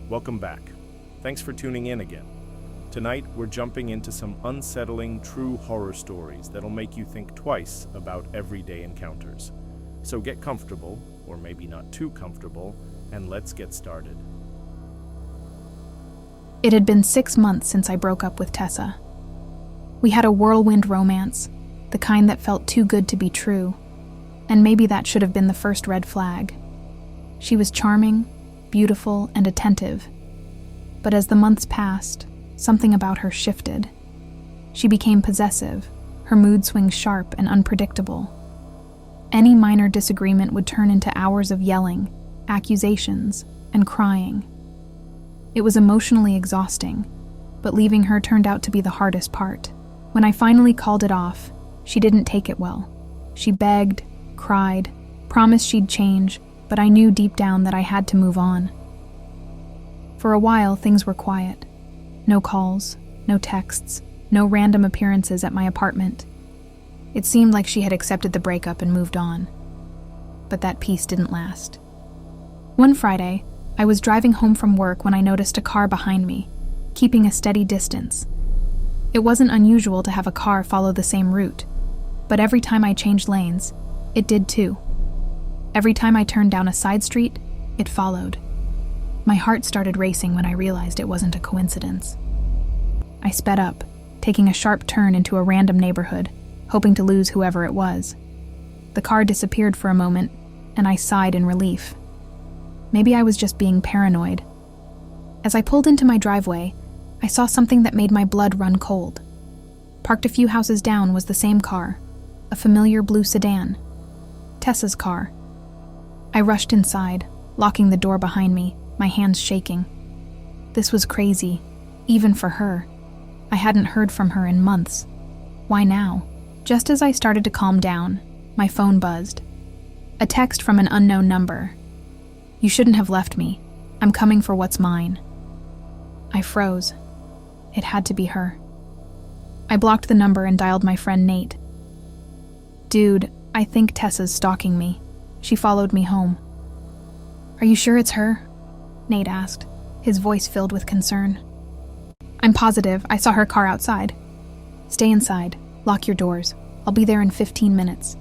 welcome back. Thanks for tuning in again. Tonight, we're jumping into some unsettling, true horror stories that'll make you think twice about everyday encounters. So get comfortable, or maybe not too comfortable, and let's get started. It had been 6 months since I broke up with Tessa. We had a whirlwind romance, the kind that felt too good to be true, and maybe that should have been the first red flag. She was charming, beautiful, and attentive, but as the months passed, something about her shifted. She became possessive, her mood swings sharp and unpredictable. Any minor disagreement would turn into hours of yelling, accusations, and crying. It was emotionally exhausting, but leaving her turned out to be the hardest part. When I finally called it off, she didn't take it well. She begged, cried, promised she'd change, but I knew deep down that I had to move on. For a while, things were quiet. No calls, no texts, no random appearances at my apartment. It seemed like she had accepted the breakup and moved on. But that peace didn't last. One Friday, I was driving home from work when I noticed a car behind me, keeping a steady distance. It wasn't unusual to have a car follow the same route, but every time I changed lanes, it did too. Every time I turned down a side street, it followed. My heart started racing when I realized it wasn't a coincidence. I sped up, taking a sharp turn into a random neighborhood, hoping to lose whoever it was. The car disappeared for a moment, and I sighed in relief. Maybe I was just being paranoid. As I pulled into my driveway, I saw something that made my blood run cold. Parked a few houses down was the same car, a familiar blue sedan. Tessa's car. I rushed inside, locking the door behind me, my hands shaking. This was crazy, even for her. I hadn't heard from her in months. Why now? Just as I started to calm down, my phone buzzed. A text from an unknown number. "You shouldn't have left me. I'm coming for what's mine." I froze. It had to be her. I blocked the number and dialed my friend Nate. "Dude, I think Tessa's stalking me. She followed me home." "Are you sure it's her?" Nate asked, his voice filled with concern. "I'm positive. I saw her car outside." "Stay inside. Lock your doors. I'll be there in 15 minutes.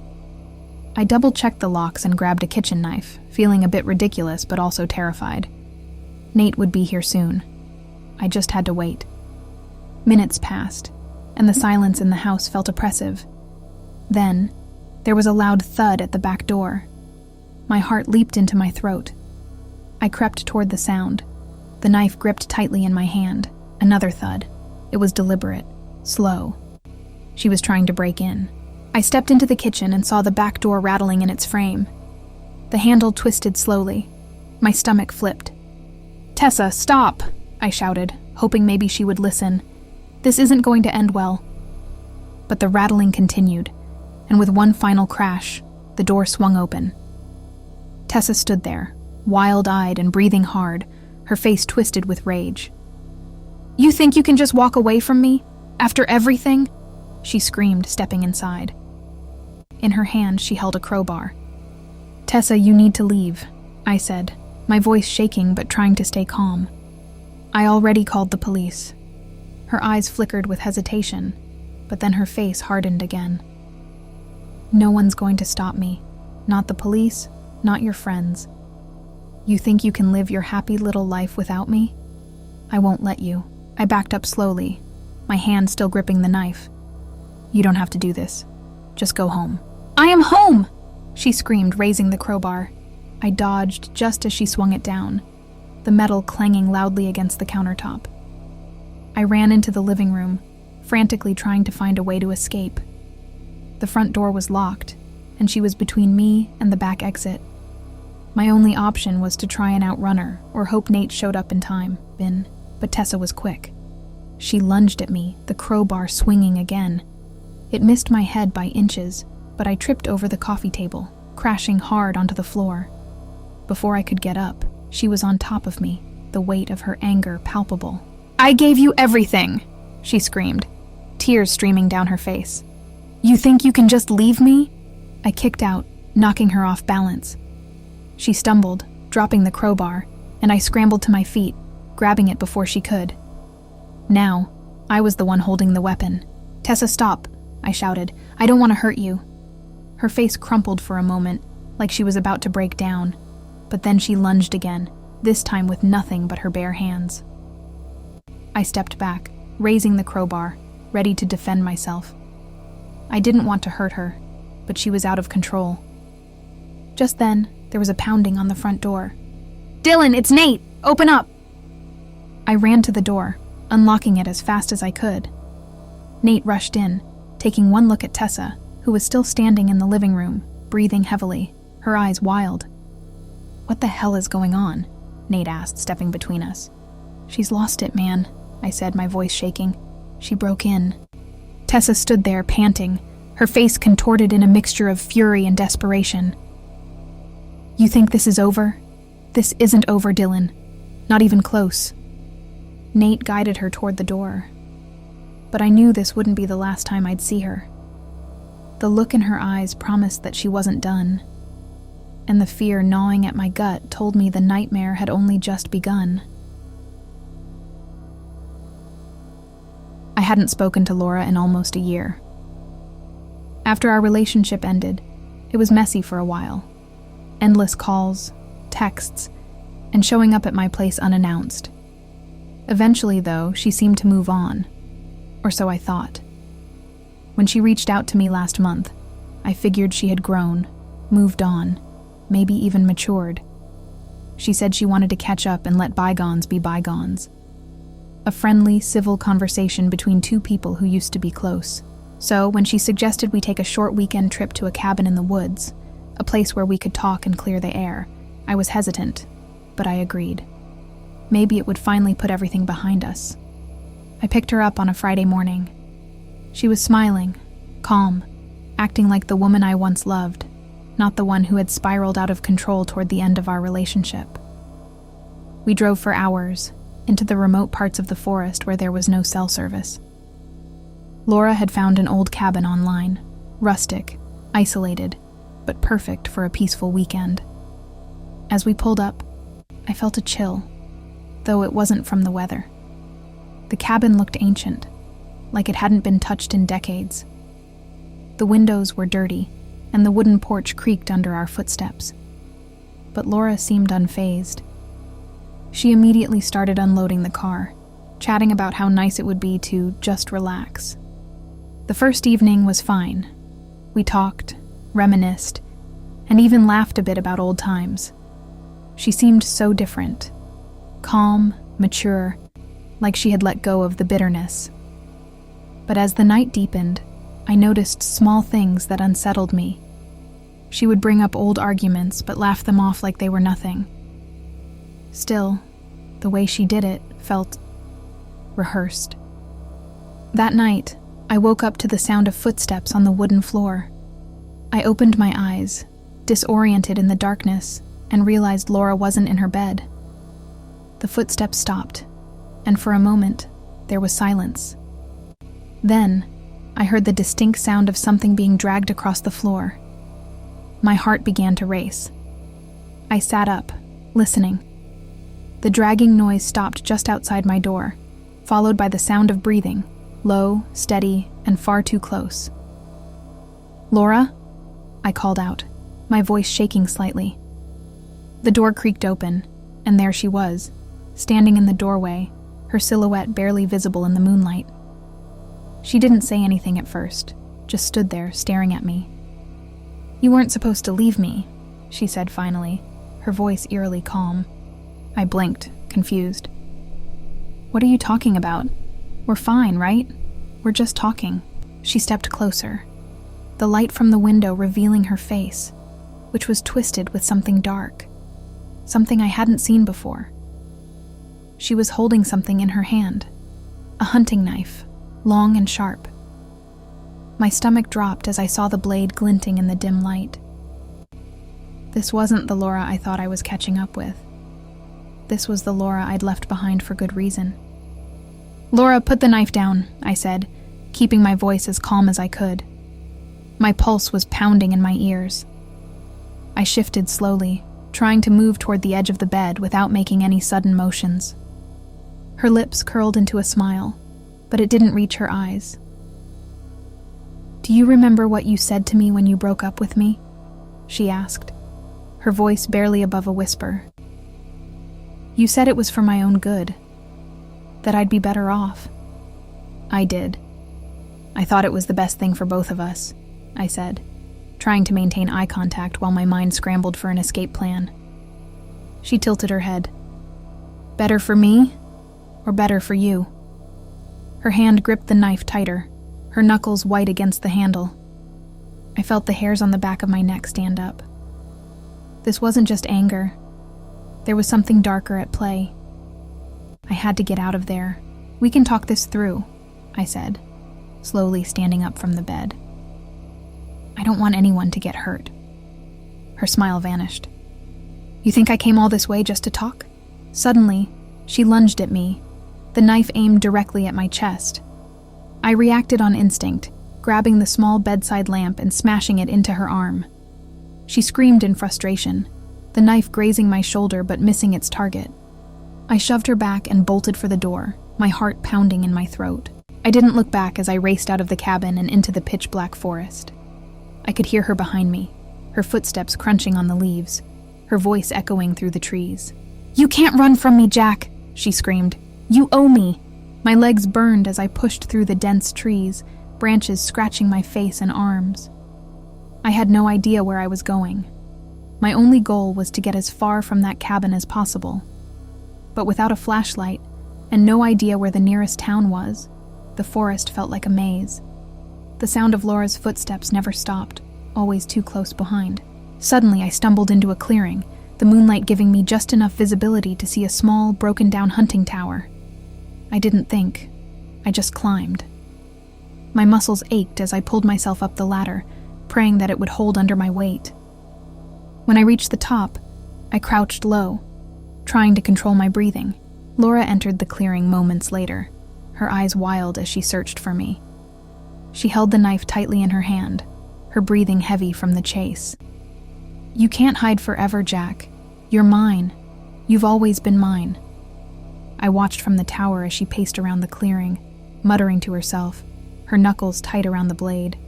I double-checked the locks and grabbed a kitchen knife, feeling a bit ridiculous but also terrified. Nate would be here soon. I just had to wait. Minutes passed, and the silence in the house felt oppressive. Then, there was a loud thud at the back door. My heart leaped into my throat. I crept toward the sound, the knife gripped tightly in my hand. Another thud. It was deliberate, slow. She was trying to break in. I stepped into the kitchen and saw the back door rattling in its frame. The handle twisted slowly. My stomach flipped. "Tessa, stop!" I shouted, hoping maybe she would listen. "This isn't going to end well." But the rattling continued, and with one final crash, the door swung open. Tessa stood there, wild-eyed and breathing hard, her face twisted with rage. "You think you can just walk away from me? After everything?" she screamed, stepping inside. In her hand, she held a crowbar. "Tessa, you need to leave," I said, my voice shaking but trying to stay calm. "I already called the police." Her eyes flickered with hesitation, but then her face hardened again. "No one's going to stop me. Not the police, not your friends. You think you can live your happy little life without me? I won't let you." I backed up slowly, my hand still gripping the knife. "You don't have to do this. Just go home." "I am home!" she screamed, raising the crowbar. I dodged just as she swung it down, the metal clanging loudly against the countertop. I ran into the living room, frantically trying to find a way to escape. The front door was locked, and she was between me and the back exit. My only option was to try and outrun her, or hope Nate showed up in time, but Tessa was quick. She lunged at me, the crowbar swinging again. It missed my head by inches, but I tripped over the coffee table, crashing hard onto the floor. Before I could get up, she was on top of me, the weight of her anger palpable. "I gave you everything!" she screamed, tears streaming down her face. "You think you can just leave me?" I kicked out, knocking her off balance. She stumbled, dropping the crowbar, and I scrambled to my feet, grabbing it before she could. Now, I was the one holding the weapon. "Tessa, stop," I shouted. "I don't want to hurt you." Her face crumpled for a moment, like she was about to break down, but then she lunged again, this time with nothing but her bare hands. I stepped back, raising the crowbar, ready to defend myself. I didn't want to hurt her, but she was out of control. Just then, there was a pounding on the front door. "Dylan, it's Nate! Open up!" I ran to the door, unlocking it as fast as I could. Nate rushed in, taking one look at Tessa, who was still standing in the living room, breathing heavily, her eyes wild. "What the hell is going on?" Nate asked, stepping between us. "She's lost it, man," I said, my voice shaking. "She broke in." Tessa stood there, panting, her face contorted in a mixture of fury and desperation. "You think this is over? This isn't over, Dylan. Not even close." Nate guided her toward the door. But I knew this wouldn't be the last time I'd see her. The look in her eyes promised that she wasn't done, and the fear gnawing at my gut told me the nightmare had only just begun. I hadn't spoken to Laura in almost a year. After our relationship ended, it was messy for a while. Endless calls, texts, and showing up at my place unannounced. Eventually, though, she seemed to move on, or so I thought. When she reached out to me last month, I figured she had grown, moved on, maybe even matured. She said she wanted to catch up and let bygones be bygones. A friendly, civil conversation between two people who used to be close. So, when she suggested we take a short weekend trip to a cabin in the woods, a place where we could talk and clear the air, I was hesitant, but I agreed. Maybe it would finally put everything behind us. I picked her up on a Friday morning. She was smiling, calm, acting like the woman I once loved, not the one who had spiraled out of control toward the end of our relationship. We drove for hours, into the remote parts of the forest where there was no cell service. Laura had found an old cabin online, rustic, isolated, but perfect for a peaceful weekend. As we pulled up, I felt a chill, though it wasn't from the weather. The cabin looked ancient, like it hadn't been touched in decades. The windows were dirty, and the wooden porch creaked under our footsteps. But Laura seemed unfazed. She immediately started unloading the car, chatting about how nice it would be to just relax. The first evening was fine. We talked, reminisced, and even laughed a bit about old times. She seemed so different. Calm, mature, like she had let go of the bitterness. But as the night deepened, I noticed small things that unsettled me. She would bring up old arguments but laugh them off like they were nothing. Still, the way she did it felt rehearsed. That night, I woke up to the sound of footsteps on the wooden floor. I opened my eyes, disoriented in the darkness, and realized Laura wasn't in her bed. The footsteps stopped, and for a moment, there was silence. Then, I heard the distinct sound of something being dragged across the floor. My heart began to race. I sat up, listening. The dragging noise stopped just outside my door, followed by the sound of breathing, low, steady, and far too close. "Laura?" I called out, my voice shaking slightly. The door creaked open, and there she was, standing in the doorway, her silhouette barely visible in the moonlight. She didn't say anything at first, just stood there staring at me. "You weren't supposed to leave me," she said finally, her voice eerily calm. I blinked, confused. "What are you talking about? We're fine, right? We're just talking." She stepped closer, the light from the window revealing her face, which was twisted with something dark, something I hadn't seen before. She was holding something in her hand, a hunting knife, long and sharp. My stomach dropped as I saw the blade glinting in the dim light. This wasn't the Laura I thought I was catching up with. This was the Laura I'd left behind for good reason. "Laura, put the knife down," I said, keeping my voice as calm as I could. My pulse was pounding in my ears. I shifted slowly, trying to move toward the edge of the bed without making any sudden motions. Her lips curled into a smile, but it didn't reach her eyes. "Do you remember what you said to me when you broke up with me?" she asked, her voice barely above a whisper. "You said it was for my own good, that I'd be better off." "I did. I thought it was the best thing for both of us," I said, trying to maintain eye contact while my mind scrambled for an escape plan. She tilted her head. "Better for me, or better for you?" Her hand gripped the knife tighter, her knuckles white against the handle. I felt the hairs on the back of my neck stand up. This wasn't just anger. There was something darker at play. I had to get out of there. "We can talk this through," I said, slowly standing up from the bed. "I don't want anyone to get hurt." Her smile vanished. "You think I came all this way just to talk?" Suddenly, she lunged at me, the knife aimed directly at my chest. I reacted on instinct, grabbing the small bedside lamp and smashing it into her arm. She screamed in frustration, the knife grazing my shoulder but missing its target. I shoved her back and bolted for the door, my heart pounding in my throat. I didn't look back as I raced out of the cabin and into the pitch-black forest. I could hear her behind me, her footsteps crunching on the leaves, her voice echoing through the trees. "You can't run from me, Jack," she screamed. "You owe me." My legs burned as I pushed through the dense trees, branches scratching my face and arms. I had no idea where I was going. My only goal was to get as far from that cabin as possible. But without a flashlight, and no idea where the nearest town was, the forest felt like a maze. The sound of Laura's footsteps never stopped, always too close behind. Suddenly, I stumbled into a clearing, the moonlight giving me just enough visibility to see a small, broken-down hunting tower. I didn't think. I just climbed. My muscles ached as I pulled myself up the ladder, praying that it would hold under my weight. When I reached the top, I crouched low, trying to control my breathing. Laura entered the clearing moments later, her eyes wild as she searched for me. She held the knife tightly in her hand, her breathing heavy from the chase. "You can't hide forever, Jack. You're mine. You've always been mine." I watched from the tower as she paced around the clearing, muttering to herself, her knuckles tight around the blade.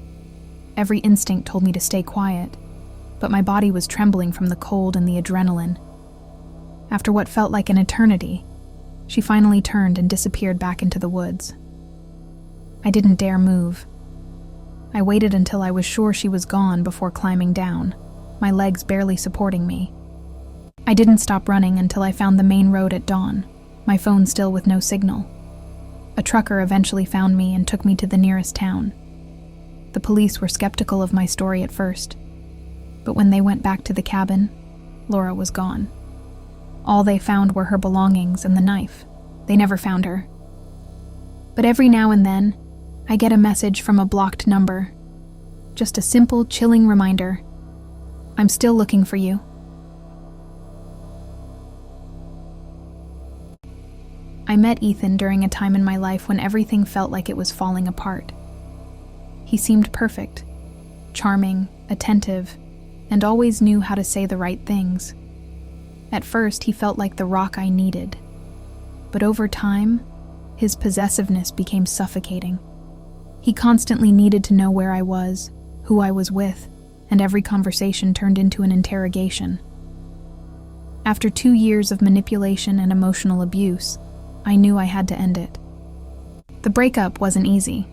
Every instinct told me to stay quiet, but my body was trembling from the cold and the adrenaline. After what felt like an eternity, she finally turned and disappeared back into the woods. I didn't dare move. I waited until I was sure she was gone before climbing down, my legs barely supporting me. I didn't stop running until I found the main road at dawn, my phone still with no signal. A trucker eventually found me and took me to the nearest town. The police were skeptical of my story at first, but when they went back to the cabin, Laura was gone. All they found were her belongings and the knife. They never found her. But every now and then, I get a message from a blocked number. Just a simple, chilling reminder. I'm still looking for you. I met Ethan during a time in my life when everything felt like it was falling apart. He seemed perfect, charming, attentive, and always knew how to say the right things. At first, he felt like the rock I needed. But over time, his possessiveness became suffocating. He constantly needed to know where I was, who I was with, and every conversation turned into an interrogation. After 2 years of manipulation and emotional abuse, I knew I had to end it. The breakup wasn't easy.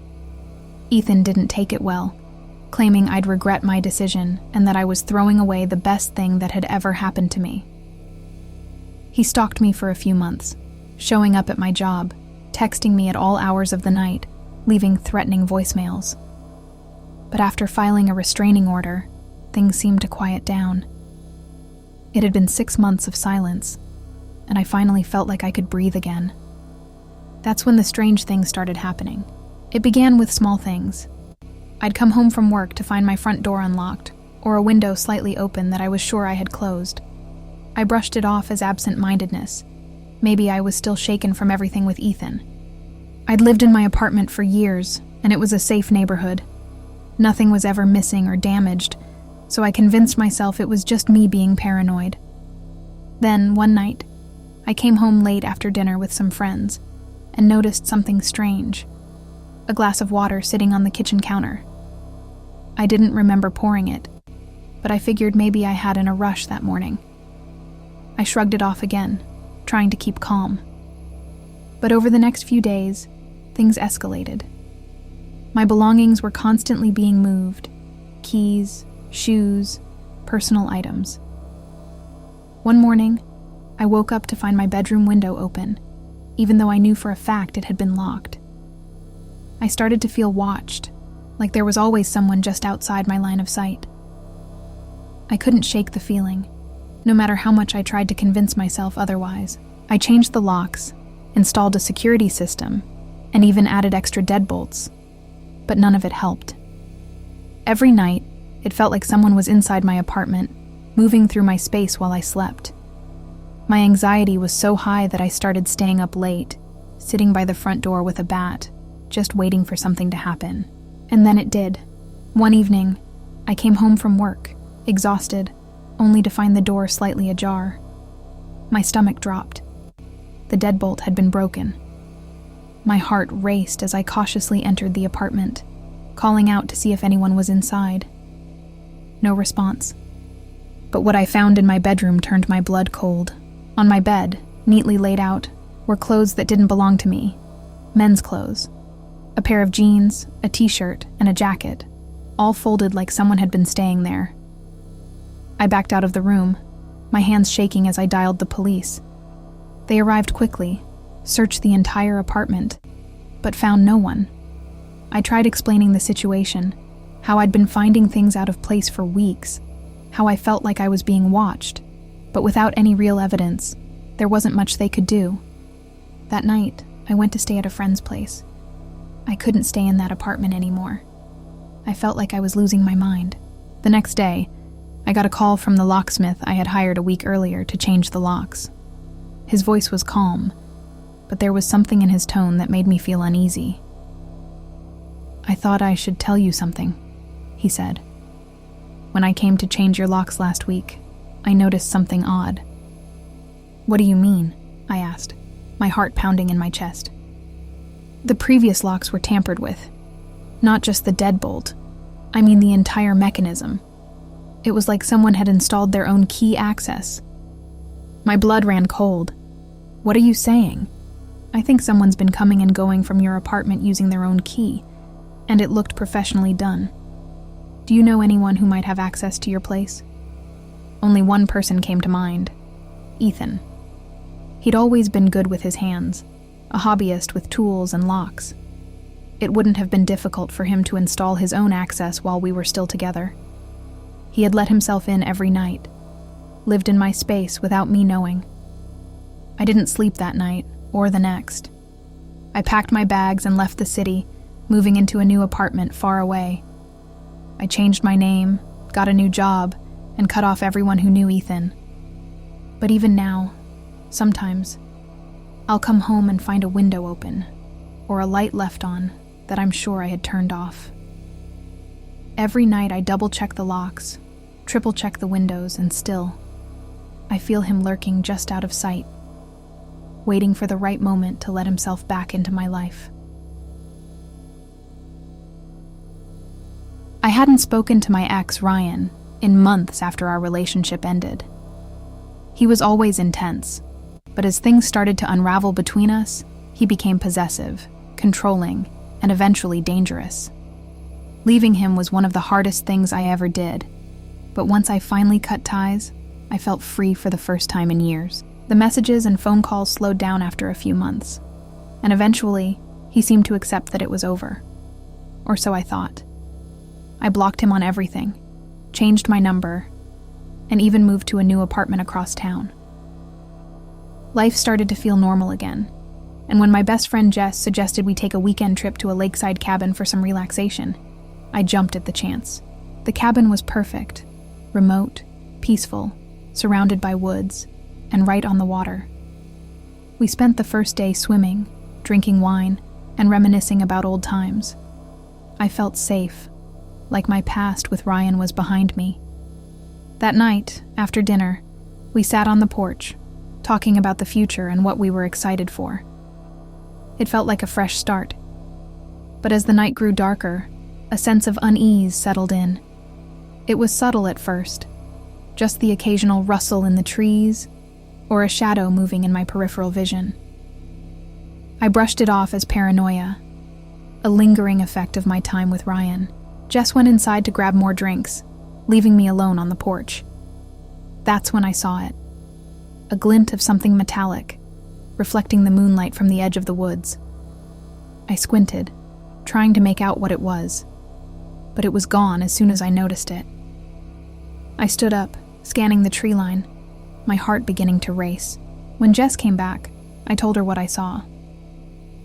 Ethan didn't take it well, claiming I'd regret my decision and that I was throwing away the best thing that had ever happened to me. He stalked me for a few months, showing up at my job, texting me at all hours of the night, leaving threatening voicemails. But after filing a restraining order, things seemed to quiet down. It had been 6 months of silence, and I finally felt like I could breathe again. That's when the strange things started happening. It began with small things. I'd come home from work to find my front door unlocked, or a window slightly open that I was sure I had closed. I brushed it off as absent-mindedness. Maybe I was still shaken from everything with Ethan. I'd lived in my apartment for years, and it was a safe neighborhood. Nothing was ever missing or damaged, so I convinced myself it was just me being paranoid. Then, one night, I came home late after dinner with some friends and noticed something strange. A glass of water sitting on the kitchen counter. I didn't remember pouring it, but I figured maybe I had in a rush that morning. I shrugged it off again, trying to keep calm. But over the next few days, things escalated. My belongings were constantly being moved: keys, shoes, personal items. One morning, I woke up to find my bedroom window open, even though I knew for a fact it had been locked. I started to feel watched, like there was always someone just outside my line of sight. I couldn't shake the feeling, no matter how much I tried to convince myself otherwise. I changed the locks, installed a security system, and even added extra deadbolts, but none of it helped. Every night, it felt like someone was inside my apartment, moving through my space while I slept. My anxiety was so high that I started staying up late, sitting by the front door with a bat, just waiting for something to happen. And then it did. One evening, I came home from work, exhausted, only to find the door slightly ajar. My stomach dropped. The deadbolt had been broken. My heart raced as I cautiously entered the apartment, calling out to see if anyone was inside. No response. But what I found in my bedroom turned my blood cold. On my bed, neatly laid out, were clothes that didn't belong to me. Men's clothes. A pair of jeans, a t-shirt, and a jacket, all folded like someone had been staying there. I backed out of the room, my hands shaking as I dialed the police. They arrived quickly, searched the entire apartment, but found no one. I tried explaining the situation, how I'd been finding things out of place for weeks, how I felt like I was being watched, but without any real evidence, there wasn't much they could do. That night, I went to stay at a friend's place. I couldn't stay in that apartment anymore. I felt like I was losing my mind. The next day, I got a call from the locksmith I had hired a week earlier to change the locks. His voice was calm, but there was something in his tone that made me feel uneasy. "I thought I should tell you something," he said. "When I came to change your locks last week, I noticed something odd." "What do you mean?" I asked, my heart pounding in my chest. "The previous locks were tampered with. Not just the deadbolt. I mean the entire mechanism. It was like someone had installed their own key access." My blood ran cold. "What are you saying?" "I think someone's been coming and going from your apartment using their own key, and it looked professionally done. Do you know anyone who might have access to your place?" Only one person came to mind: Ethan. He'd always been good with his hands, a hobbyist with tools and locks. It wouldn't have been difficult for him to install his own access while we were still together. He had let himself in every night, lived in my space without me knowing. I didn't sleep that night, or the next. I packed my bags and left the city, moving into a new apartment far away. I changed my name, got a new job, and cut off everyone who knew Ethan. But even now, sometimes, I'll come home and find a window open, or a light left on that I'm sure I had turned off. Every night I double-check the locks, triple-check the windows, and still, I feel him lurking just out of sight, waiting for the right moment to let himself back into my life. I hadn't spoken to my ex, Ryan, in months after our relationship ended. He was always intense, but as things started to unravel between us, he became possessive, controlling, and eventually dangerous. Leaving him was one of the hardest things I ever did, but once I finally cut ties, I felt free for the first time in years. The messages and phone calls slowed down after a few months, and eventually, he seemed to accept that it was over. Or so I thought. I blocked him on everything, changed my number, and even moved to a new apartment across town. Life started to feel normal again, and when my best friend Jess suggested we take a weekend trip to a lakeside cabin for some relaxation, I jumped at the chance. The cabin was perfect, remote, peaceful, surrounded by woods, and right on the water. We spent the first day swimming, drinking wine, and reminiscing about old times. I felt safe, like my past with Ryan was behind me. That night, after dinner, we sat on the porch, talking about the future and what we were excited for. It felt like a fresh start. But as the night grew darker, a sense of unease settled in. It was subtle at first, just the occasional rustle in the trees or a shadow moving in my peripheral vision. I brushed it off as paranoia, a lingering effect of my time with Ryan. Jess went inside to grab more drinks, leaving me alone on the porch. That's when I saw it. A glint of something metallic, reflecting the moonlight from the edge of the woods. I squinted, trying to make out what it was, but it was gone as soon as I noticed it. I stood up, scanning the tree line, my heart beginning to race. When Jess came back, I told her what I saw.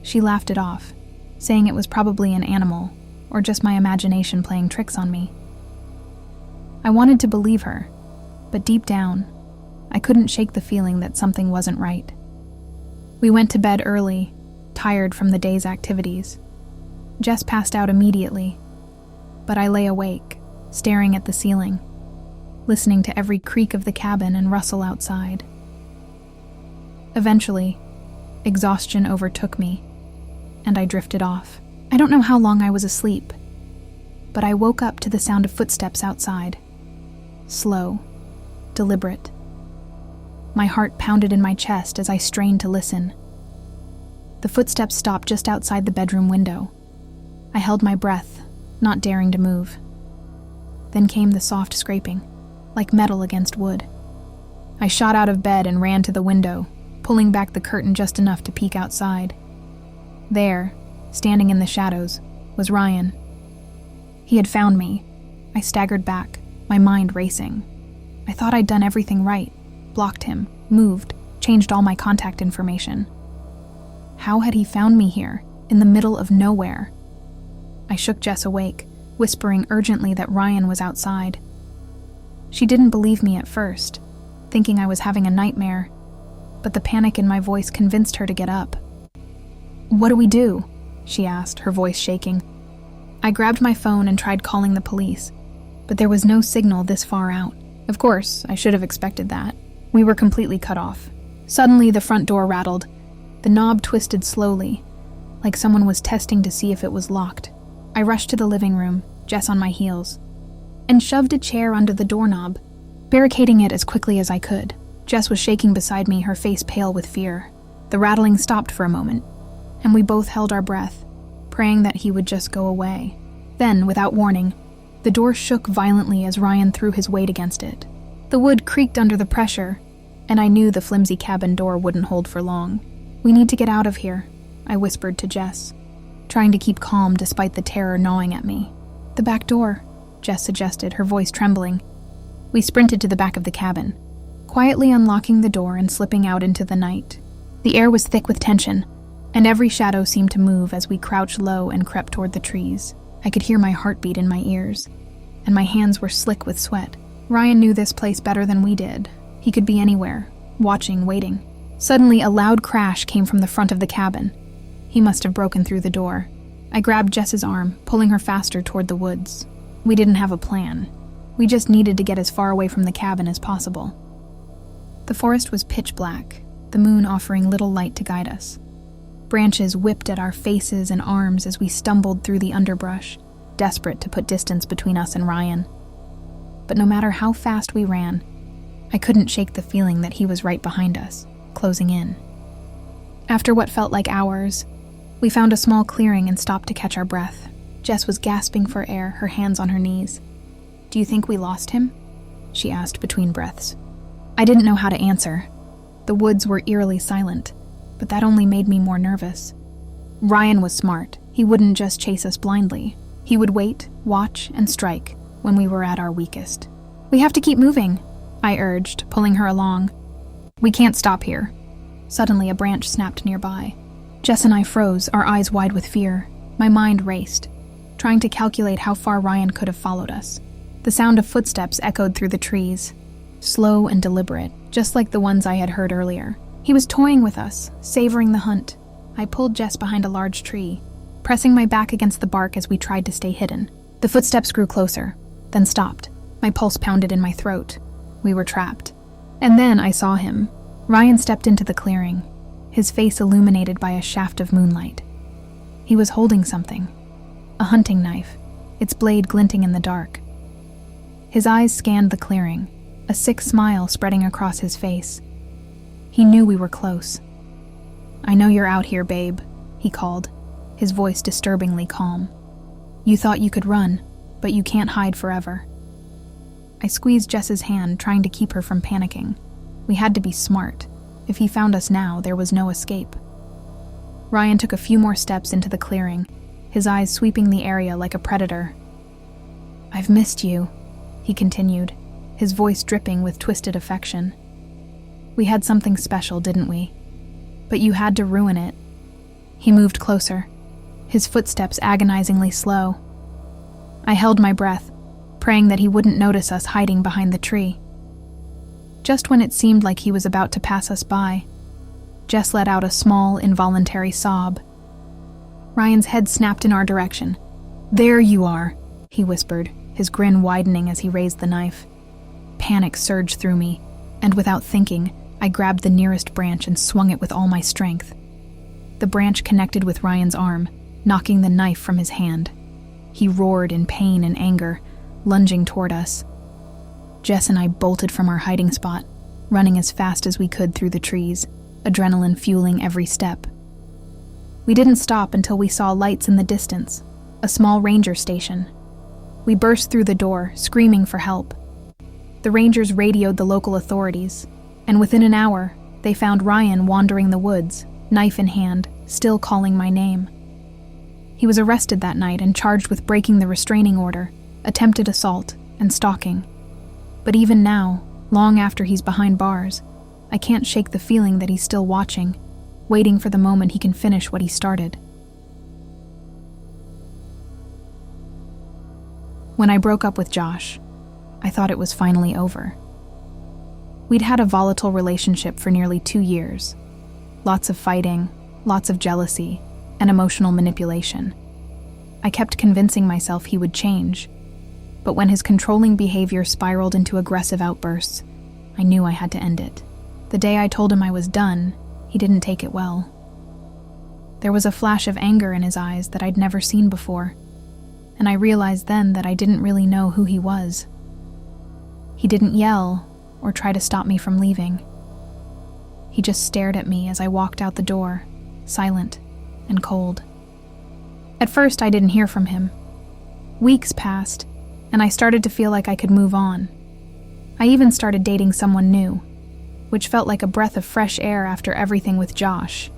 She laughed it off, saying it was probably an animal, or just my imagination playing tricks on me. I wanted to believe her, but deep down, I couldn't shake the feeling that something wasn't right. We went to bed early, tired from the day's activities. Jess passed out immediately, but I lay awake, staring at the ceiling, listening to every creak of the cabin and rustle outside. Eventually, exhaustion overtook me, and I drifted off. I don't know how long I was asleep, but I woke up to the sound of footsteps outside. Slow, deliberate. My heart pounded in my chest as I strained to listen. The footsteps stopped just outside the bedroom window. I held my breath, not daring to move. Then came the soft scraping, like metal against wood. I shot out of bed and ran to the window, pulling back the curtain just enough to peek outside. There, standing in the shadows, was Ryan. He had found me. I staggered back, my mind racing. I thought I'd done everything right, blocked him, moved, changed all my contact information. How had he found me here, in the middle of nowhere? I shook Jess awake, whispering urgently that Ryan was outside. She didn't believe me at first, thinking I was having a nightmare, but the panic in my voice convinced her to get up. "What do we do?" she asked, her voice shaking. I grabbed my phone and tried calling the police, but there was no signal this far out. Of course, I should have expected that. We were completely cut off. Suddenly, the front door rattled. The knob twisted slowly, like someone was testing to see if it was locked. I rushed to the living room, Jess on my heels, and shoved a chair under the doorknob, barricading it as quickly as I could. Jess was shaking beside me, her face pale with fear. The rattling stopped for a moment, and we both held our breath, praying that he would just go away. Then, without warning, the door shook violently as Ryan threw his weight against it. The wood creaked under the pressure, and I knew the flimsy cabin door wouldn't hold for long. "We need to get out of here," I whispered to Jess, trying to keep calm despite the terror gnawing at me. "The back door," Jess suggested, her voice trembling. We sprinted to the back of the cabin, quietly unlocking the door and slipping out into the night. The air was thick with tension, and every shadow seemed to move as we crouched low and crept toward the trees. I could hear my heartbeat in my ears, and my hands were slick with sweat. Ryan knew this place better than we did. He could be anywhere, watching, waiting. Suddenly, a loud crash came from the front of the cabin. He must have broken through the door. I grabbed Jess's arm, pulling her faster toward the woods. We didn't have a plan. We just needed to get as far away from the cabin as possible. The forest was pitch black, the moon offering little light to guide us. Branches whipped at our faces and arms as we stumbled through the underbrush, desperate to put distance between us and Ryan. But no matter how fast we ran, I couldn't shake the feeling that he was right behind us, closing in. After what felt like hours, we found a small clearing and stopped to catch our breath. Jess was gasping for air, her hands on her knees. "Do you think we lost him?" she asked between breaths. I didn't know how to answer. The woods were eerily silent, but that only made me more nervous. Ryan was smart. He wouldn't just chase us blindly. He would wait, watch, and strike when we were at our weakest. "We have to keep moving," I urged, pulling her along. "We can't stop here." Suddenly, a branch snapped nearby. Jess and I froze, our eyes wide with fear. My mind raced, trying to calculate how far Ryan could have followed us. The sound of footsteps echoed through the trees, slow and deliberate, just like the ones I had heard earlier. He was toying with us, savoring the hunt. I pulled Jess behind a large tree, pressing my back against the bark as we tried to stay hidden. The footsteps grew closer, then stopped. My pulse pounded in my throat. We were trapped. And then I saw him, Ryan stepped into the clearing, his face illuminated by a shaft of moonlight. He was holding something, a hunting knife, its blade glinting in the dark. His eyes scanned the clearing, a sick smile spreading across his face. He knew we were close. "I know you're out here, babe," he called, his voice disturbingly calm. "You thought you could run, but you can't hide forever." I squeezed Jess's hand, trying to keep her from panicking. We had to be smart. If he found us now, there was no escape. Ryan took a few more steps into the clearing, his eyes sweeping the area like a predator. "I've missed you," he continued, his voice dripping with twisted affection. "We had something special, didn't we? But you had to ruin it." He moved closer, his footsteps agonizingly slow. I held my breath, praying that he wouldn't notice us hiding behind the tree. Just when it seemed like he was about to pass us by, Jess let out a small, involuntary sob. Ryan's head snapped in our direction. "There you are," he whispered, his grin widening as he raised the knife. Panic surged through me, and without thinking, I grabbed the nearest branch and swung it with all my strength. The branch connected with Ryan's arm, knocking the knife from his hand. He roared in pain and anger, lunging toward us. Jess and I bolted from our hiding spot, running as fast as we could through the trees, adrenaline fueling every step. We didn't stop until we saw lights in the distance, a small ranger station. We burst through the door, screaming for help. The rangers radioed the local authorities, and within an hour, they found Ryan wandering the woods, knife in hand, still calling my name. He was arrested that night and charged with breaking the restraining order, attempted assault, and stalking. But even now, long after he's behind bars, I can't shake the feeling that he's still watching, waiting for the moment he can finish what he started. When I broke up with Josh, I thought it was finally over. We'd had a volatile relationship for nearly 2 years. Lots of fighting, lots of jealousy, and emotional manipulation. I kept convincing myself he would change, but when his controlling behavior spiraled into aggressive outbursts, I knew I had to end it. The day I told him I was done, he didn't take it well. There was a flash of anger in his eyes that I'd never seen before, and I realized then that I didn't really know who he was. He didn't yell or try to stop me from leaving. He just stared at me as I walked out the door, silent and cold. At first, I didn't hear from him. Weeks passed, and I started to feel like I could move on. I even started dating someone new, which felt like a breath of fresh air after everything with Josh.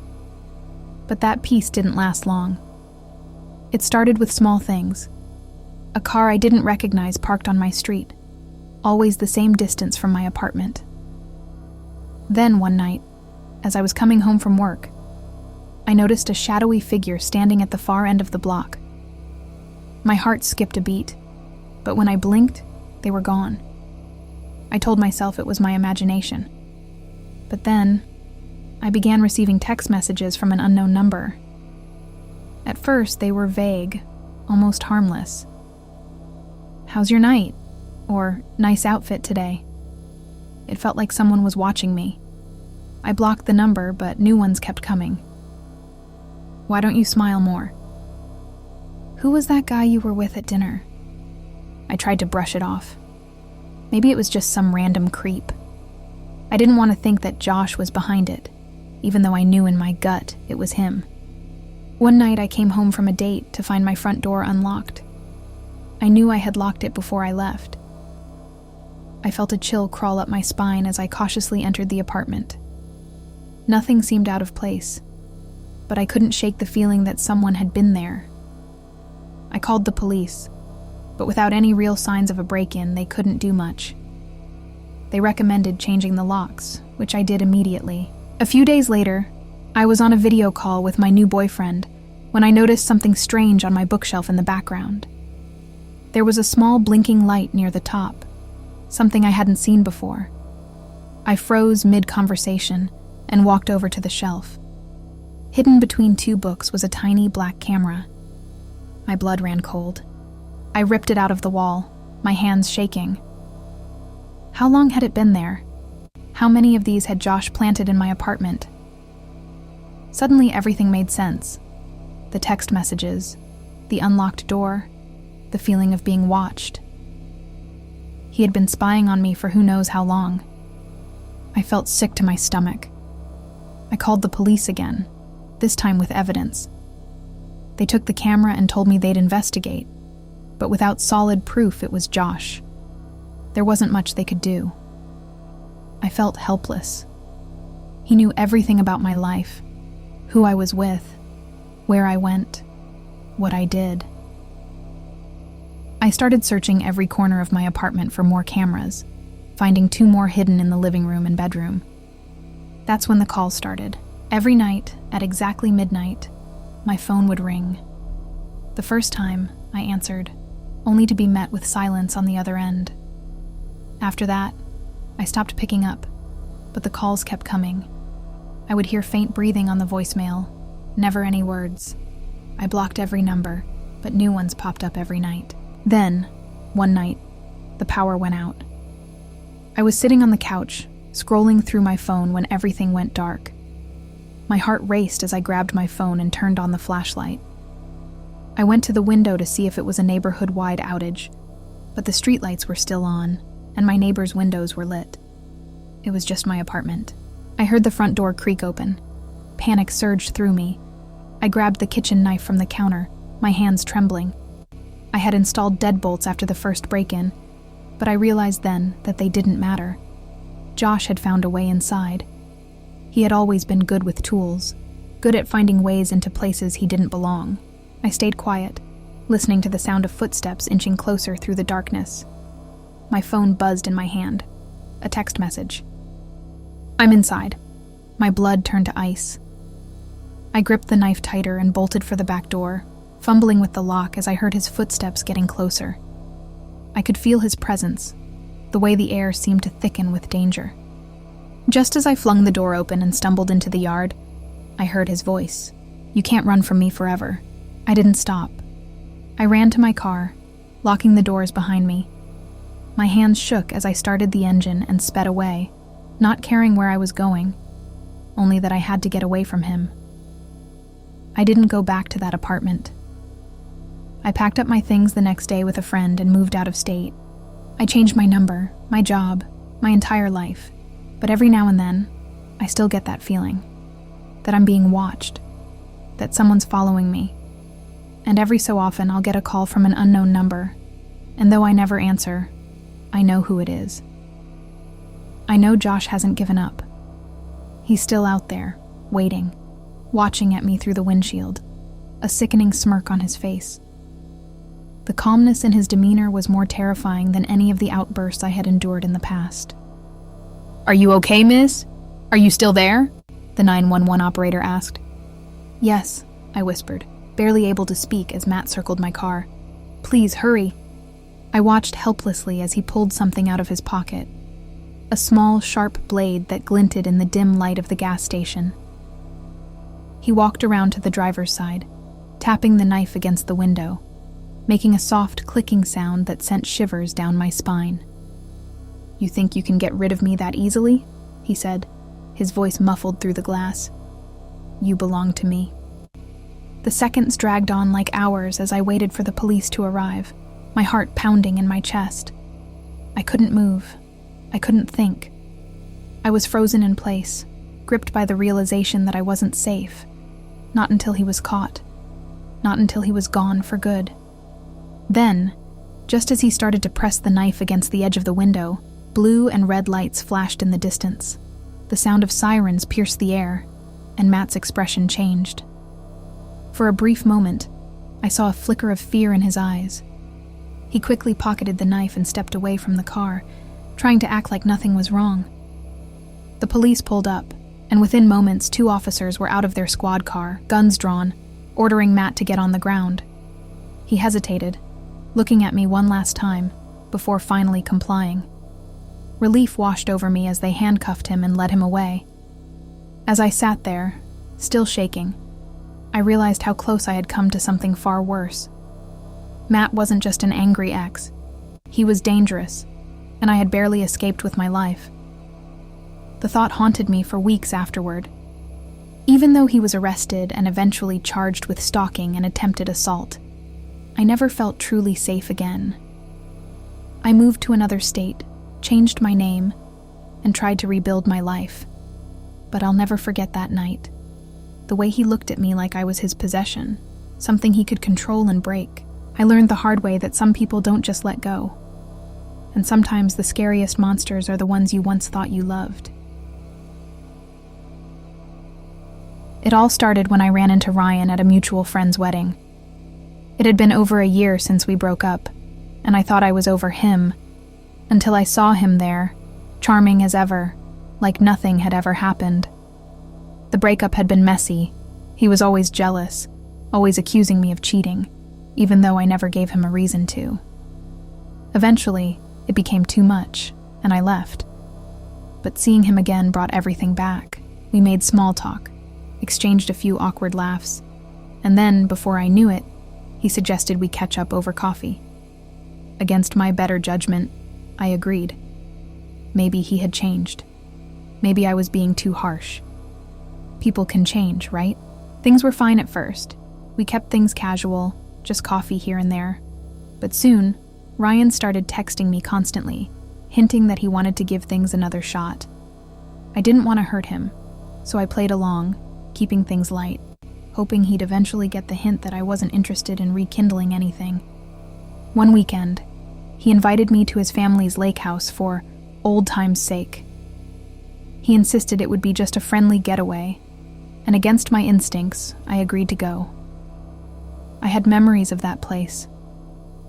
But that peace didn't last long. It started with small things. A car I didn't recognize parked on my street, always the same distance from my apartment. Then one night, as I was coming home from work, I noticed a shadowy figure standing at the far end of the block. My heart skipped a beat, but when I blinked, they were gone. I told myself it was my imagination. But then, I began receiving text messages from an unknown number. At first, they were vague, almost harmless. "How's your night?" or "Nice outfit today." It felt like someone was watching me. I blocked the number, but new ones kept coming. "Why don't you smile more?" "Who was that guy you were with at dinner?" I tried to brush it off. Maybe it was just some random creep. I didn't want to think that Josh was behind it, even though I knew in my gut it was him. One night I came home from a date to find my front door unlocked. I knew I had locked it before I left. I felt a chill crawl up my spine as I cautiously entered the apartment. Nothing seemed out of place, but I couldn't shake the feeling that someone had been there. I called the police, but without any real signs of a break-in, they couldn't do much. They recommended changing the locks, which I did immediately. A few days later, I was on a video call with my new boyfriend when I noticed something strange on my bookshelf in the background. There was a small blinking light near the top, something I hadn't seen before. I froze mid-conversation and walked over to the shelf. Hidden between 2 books was a tiny black camera. My blood ran cold. I ripped it out of the wall, my hands shaking. How long had it been there? How many of these had Josh planted in my apartment? Suddenly, everything made sense. The text messages, the unlocked door, the feeling of being watched. He had been spying on me for who knows how long. I felt sick to my stomach. I called the police again, this time with evidence. They took the camera and told me they'd investigate, but without solid proof it was Josh. There wasn't much they could do. I felt helpless. He knew everything about my life, who I was with, where I went, what I did. I started searching every corner of my apartment for more cameras, finding 2 more hidden in the living room and bedroom. That's when the calls started. Every night, at exactly midnight, my phone would ring. The first time, I answered, only to be met with silence on the other end. After that, I stopped picking up, but the calls kept coming. I would hear faint breathing on the voicemail, never any words. I blocked every number, but new ones popped up every night. Then, one night, the power went out. I was sitting on the couch, scrolling through my phone when everything went dark. My heart raced as I grabbed my phone and turned on the flashlight. I went to the window to see if it was a neighborhood-wide outage, but the streetlights were still on, and my neighbor's windows were lit. It was just my apartment. I heard the front door creak open. Panic surged through me. I grabbed the kitchen knife from the counter, my hands trembling. I had installed deadbolts after the first break-in, but I realized then that they didn't matter. Josh had found a way inside. He had always been good with tools, good at finding ways into places he didn't belong. I stayed quiet, listening to the sound of footsteps inching closer through the darkness. My phone buzzed in my hand. A text message. I'm inside. My blood turned to ice. I gripped the knife tighter and bolted for the back door, fumbling with the lock as I heard his footsteps getting closer. I could feel his presence, the way the air seemed to thicken with danger. Just as I flung the door open and stumbled into the yard, I heard his voice. You can't run from me forever. I didn't stop. I ran to my car, locking the doors behind me. My hands shook as I started the engine and sped away, not caring where I was going, only that I had to get away from him. I didn't go back to that apartment. I packed up my things the next day with a friend and moved out of state. I changed my number, my job, my entire life, but every now and then, I still get that feeling, that I'm being watched, that someone's following me. And every so often I'll get a call from an unknown number, and though I never answer, I know who it is. I know Josh hasn't given up. He's still out there, waiting, watching at me through the windshield, a sickening smirk on his face. The calmness in his demeanor was more terrifying than any of the outbursts I had endured in the past. Are you okay, miss? Are you still there? The 911 operator asked. Yes, I whispered, barely able to speak as Matt circled my car. Please, hurry. I watched helplessly as he pulled something out of his pocket. A small, sharp blade that glinted in the dim light of the gas station. He walked around to the driver's side, tapping the knife against the window, making a soft clicking sound that sent shivers down my spine. You think you can get rid of me that easily? He said, his voice muffled through the glass. You belong to me. The seconds dragged on like hours as I waited for the police to arrive, my heart pounding in my chest. I couldn't move. I couldn't think. I was frozen in place, gripped by the realization that I wasn't safe. Not until he was caught. Not until he was gone for good. Then, just as he started to press the knife against the edge of the window, blue and red lights flashed in the distance. The sound of sirens pierced the air, and Matt's expression changed. For a brief moment, I saw a flicker of fear in his eyes. He quickly pocketed the knife and stepped away from the car, trying to act like nothing was wrong. The police pulled up, and within moments 2 officers were out of their squad car, guns drawn, ordering Matt to get on the ground. He hesitated, looking at me one last time, before finally complying. Relief washed over me as they handcuffed him and led him away. As I sat there, still shaking, I realized how close I had come to something far worse. Matt wasn't just an angry ex. He was dangerous, and I had barely escaped with my life. The thought haunted me for weeks afterward. Even though he was arrested and eventually charged with stalking and attempted assault, I never felt truly safe again. I moved to another state, changed my name, and tried to rebuild my life. But I'll never forget that night. The way he looked at me like I was his possession, something he could control and break. I learned the hard way that some people don't just let go. And sometimes the scariest monsters are the ones you once thought you loved. It all started when I ran into Ryan at a mutual friend's wedding. It had been over a year since we broke up, and I thought I was over him, until I saw him there, charming as ever, like nothing had ever happened. The breakup had been messy. He was always jealous, always accusing me of cheating, even though I never gave him a reason to. Eventually, it became too much, and I left. But seeing him again brought everything back. We made small talk, exchanged a few awkward laughs, and then, before I knew it, he suggested we catch up over coffee. Against my better judgment, I agreed. Maybe he had changed. Maybe I was being too harsh. People can change, right? Things were fine at first. We kept things casual, just coffee here and there. But soon, Ryan started texting me constantly, hinting that he wanted to give things another shot. I didn't want to hurt him, so I played along, keeping things light, hoping he'd eventually get the hint that I wasn't interested in rekindling anything. One weekend, he invited me to his family's lake house for old time's sake. He insisted it would be just a friendly getaway, and against my instincts, I agreed to go. I had memories of that place.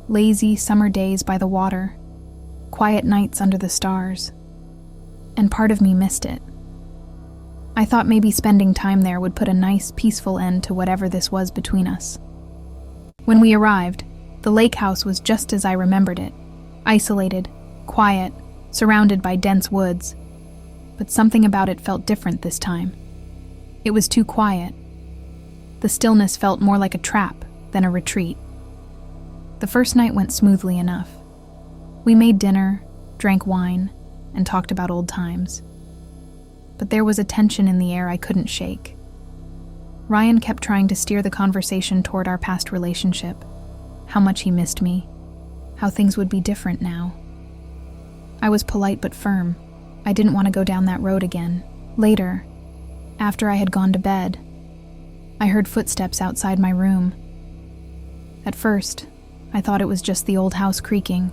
Lazy summer days by the water, quiet nights under the stars, and part of me missed it. I thought maybe spending time there would put a nice, peaceful end to whatever this was between us. When we arrived, the lake house was just as I remembered it, isolated, quiet, surrounded by dense woods. But something about it felt different this time. It was too quiet. The stillness felt more like a trap than a retreat. The first night went smoothly enough. We made dinner, drank wine, and talked about old times. But there was a tension in the air I couldn't shake. Ryan kept trying to steer the conversation toward our past relationship, how much he missed me, how things would be different now. I was polite but firm. I didn't want to go down that road again. Later, after I had gone to bed, I heard footsteps outside my room. At first, I thought it was just the old house creaking.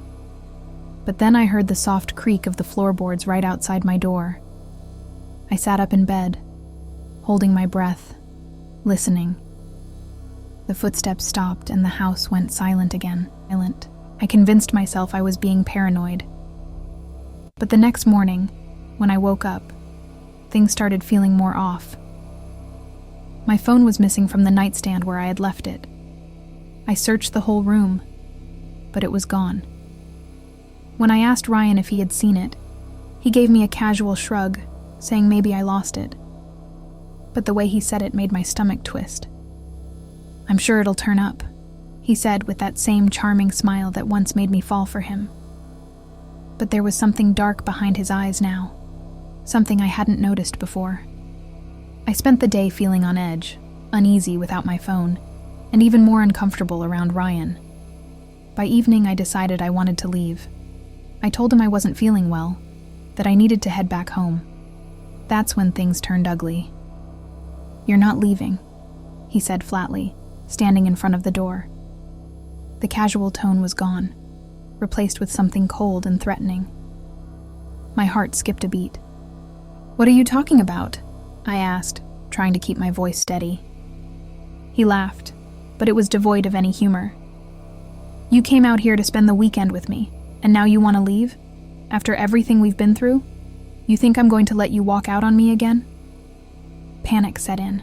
But then I heard the soft creak of the floorboards right outside my door. I sat up in bed, holding my breath, listening. The footsteps stopped and the house went silent again. I convinced myself I was being paranoid. But the next morning, when I woke up, things started feeling more off. My phone was missing from the nightstand where I had left it. I searched the whole room, but it was gone. When I asked Ryan if he had seen it, he gave me a casual shrug, saying maybe I lost it. But the way he said it made my stomach twist. "I'm sure it'll turn up," he said with that same charming smile that once made me fall for him. But there was something dark behind his eyes now, something I hadn't noticed before. I spent the day feeling on edge, uneasy without my phone, and even more uncomfortable around Ryan. By evening, I decided I wanted to leave. I told him I wasn't feeling well, that I needed to head back home. That's when things turned ugly. "You're not leaving," he said flatly, standing in front of the door. The casual tone was gone, replaced with something cold and threatening. My heart skipped a beat. "What are you talking about?" I asked, trying to keep my voice steady. He laughed, but it was devoid of any humor. "You came out here to spend the weekend with me, and now you want to leave? After everything we've been through? You think I'm going to let you walk out on me again?" Panic set in.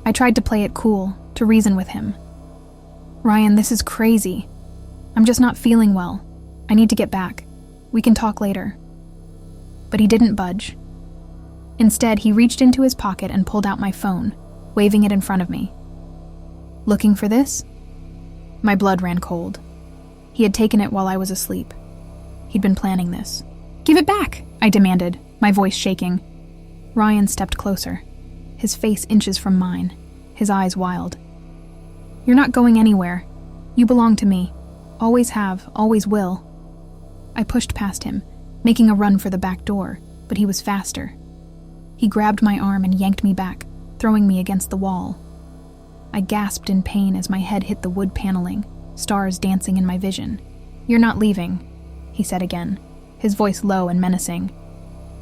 I tried to play it cool, to reason with him. "Ryan, this is crazy. I'm just not feeling well. I need to get back. We can talk later." But he didn't budge. Instead, he reached into his pocket and pulled out my phone, waving it in front of me. "Looking for this?" My blood ran cold. He had taken it while I was asleep. He'd been planning this. "Give it back," I demanded, my voice shaking. Ryan stepped closer, his face inches from mine, his eyes wild. "You're not going anywhere. You belong to me. Always have, always will." I pushed past him, making a run for the back door, but he was faster. He grabbed my arm and yanked me back, throwing me against the wall. I gasped in pain as my head hit the wood paneling, stars dancing in my vision. "You're not leaving," he said again, his voice low and menacing.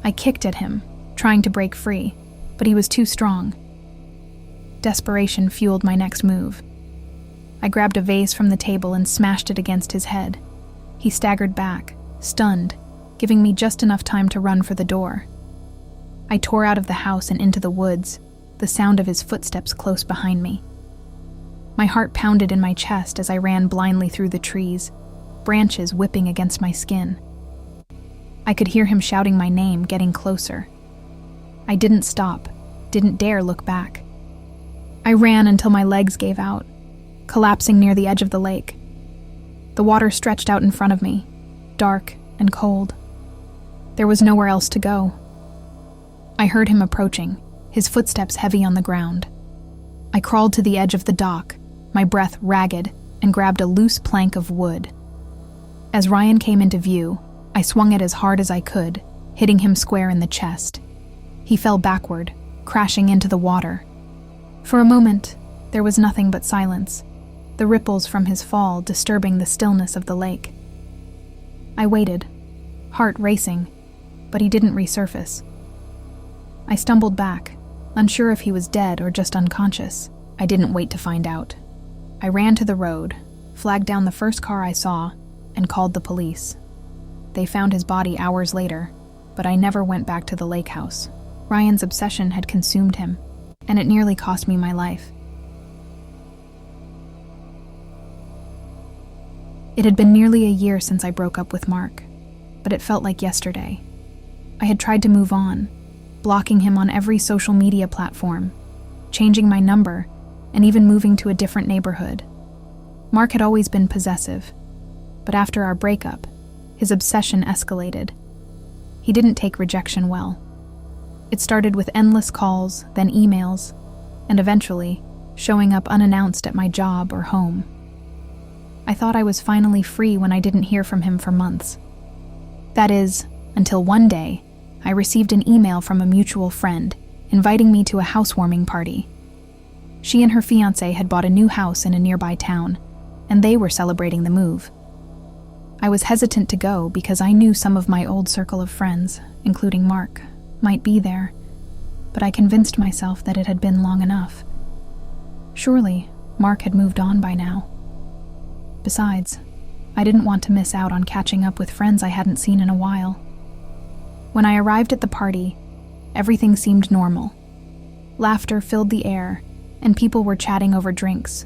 I kicked at him, trying to break free, but he was too strong. Desperation fueled my next move. I grabbed a vase from the table and smashed it against his head. He staggered back, stunned, giving me just enough time to run for the door. I tore out of the house and into the woods, the sound of his footsteps close behind me. My heart pounded in my chest as I ran blindly through the trees, branches whipping against my skin. I could hear him shouting my name, getting closer. I didn't stop, didn't dare look back. I ran until my legs gave out, collapsing near the edge of the lake. The water stretched out in front of me, dark and cold. There was nowhere else to go. I heard him approaching, his footsteps heavy on the ground. I crawled to the edge of the dock, my breath ragged, and grabbed a loose plank of wood. As Ryan came into view, I swung it as hard as I could, hitting him square in the chest. He fell backward, crashing into the water. For a moment, there was nothing but silence, the ripples from his fall disturbing the stillness of the lake. I waited, heart racing, but he didn't resurface. I stumbled back, unsure if he was dead or just unconscious. I didn't wait to find out. I ran to the road, flagged down the first car I saw, and called the police. They found his body hours later, but I never went back to the lake house. Ryan's obsession had consumed him, and it nearly cost me my life. It had been nearly a year since I broke up with Mark, but it felt like yesterday. I had tried to move on, blocking him on every social media platform, changing my number, and even moving to a different neighborhood. Mark had always been possessive, but after our breakup, his obsession escalated. He didn't take rejection well. It started with endless calls, then emails, and eventually, showing up unannounced at my job or home. I thought I was finally free when I didn't hear from him for months. That is, until one day, I received an email from a mutual friend inviting me to a housewarming party. She and her fiancé had bought a new house in a nearby town, and they were celebrating the move. I was hesitant to go because I knew some of my old circle of friends, including Mark, might be there, but I convinced myself that it had been long enough. Surely, Mark had moved on by now. Besides, I didn't want to miss out on catching up with friends I hadn't seen in a while. When I arrived at the party, everything seemed normal. Laughter filled the air, and people were chatting over drinks.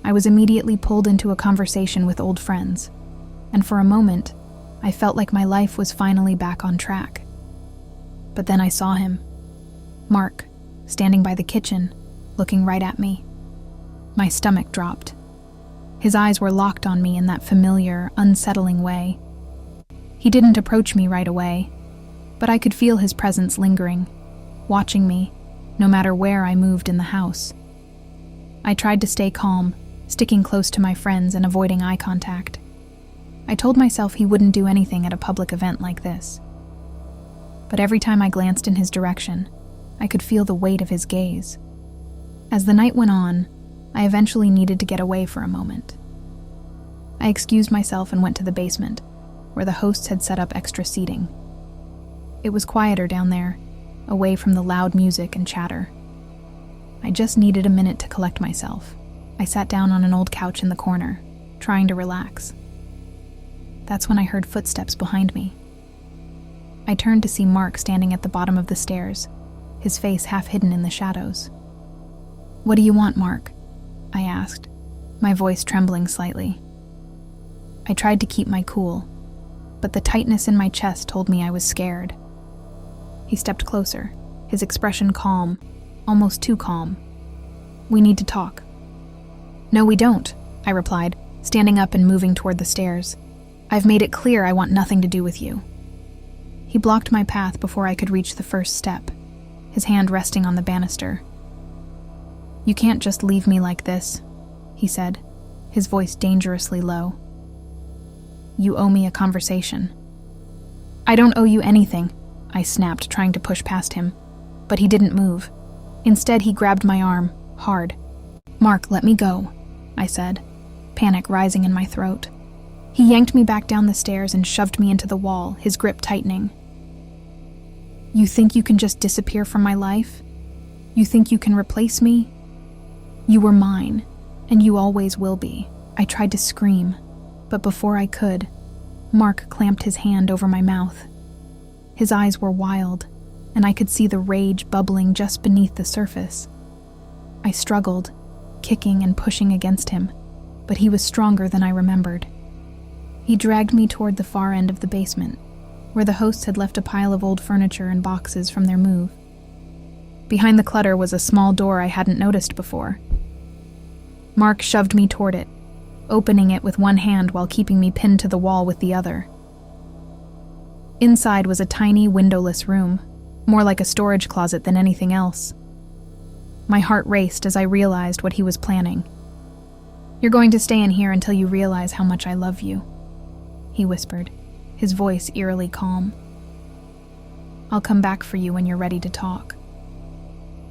I was immediately pulled into a conversation with old friends, and for a moment, I felt like my life was finally back on track. But then I saw him, Mark, standing by the kitchen, looking right at me. My stomach dropped. His eyes were locked on me in that familiar, unsettling way. He didn't approach me right away, but I could feel his presence lingering, watching me, no matter where I moved in the house. I tried to stay calm, sticking close to my friends and avoiding eye contact. I told myself he wouldn't do anything at a public event like this. But every time I glanced in his direction, I could feel the weight of his gaze. As the night went on, I eventually needed to get away for a moment. I excused myself and went to the basement, where the hosts had set up extra seating. It was quieter down there, away from the loud music and chatter. I just needed a minute to collect myself. I sat down on an old couch in the corner, trying to relax. That's when I heard footsteps behind me. I turned to see Mark standing at the bottom of the stairs, his face half hidden in the shadows. "What do you want, Mark?" I asked, my voice trembling slightly. I tried to keep my cool, but the tightness in my chest told me I was scared. He stepped closer, his expression calm, almost too calm. "We need to talk." "No, we don't," I replied, standing up and moving toward the stairs. "I've made it clear I want nothing to do with you." He blocked my path before I could reach the first step, his hand resting on the banister. "You can't just leave me like this," he said, his voice dangerously low. "You owe me a conversation." "I don't owe you anything," I snapped, trying to push past him, but he didn't move. Instead, he grabbed my arm, hard. "Mark, let me go," I said, panic rising in my throat. He yanked me back down the stairs and shoved me into the wall, his grip tightening. "You think you can just disappear from my life? You think you can replace me? You were mine, and you always will be." I tried to scream, but before I could, Mark clamped his hand over my mouth. His eyes were wild, and I could see the rage bubbling just beneath the surface. I struggled, kicking and pushing against him, but he was stronger than I remembered. He dragged me toward the far end of the basement, where the hosts had left a pile of old furniture and boxes from their move. Behind the clutter was a small door I hadn't noticed before. Mark shoved me toward it, opening it with one hand while keeping me pinned to the wall with the other. Inside was a tiny, windowless room, more like a storage closet than anything else. My heart raced as I realized what he was planning. "You're going to stay in here until you realize how much I love you," he whispered, his voice eerily calm. "I'll come back for you when you're ready to talk."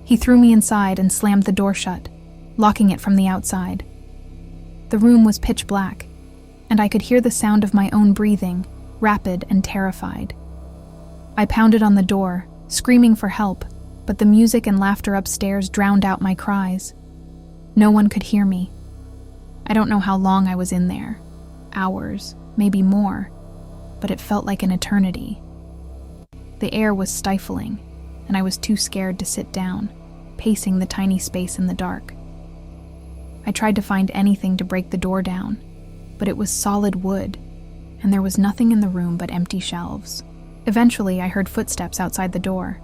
He threw me inside and slammed the door shut, locking it from the outside. The room was pitch black, and I could hear the sound of my own breathing, rapid and terrified. I pounded on the door, screaming for help, but the music and laughter upstairs drowned out my cries. No one could hear me. I don't know how long I was in there. Hours, maybe more, but it felt like an eternity. The air was stifling, and I was too scared to sit down, pacing the tiny space in the dark. I tried to find anything to break the door down, but it was solid wood, and there was nothing in the room but empty shelves. Eventually, I heard footsteps outside the door.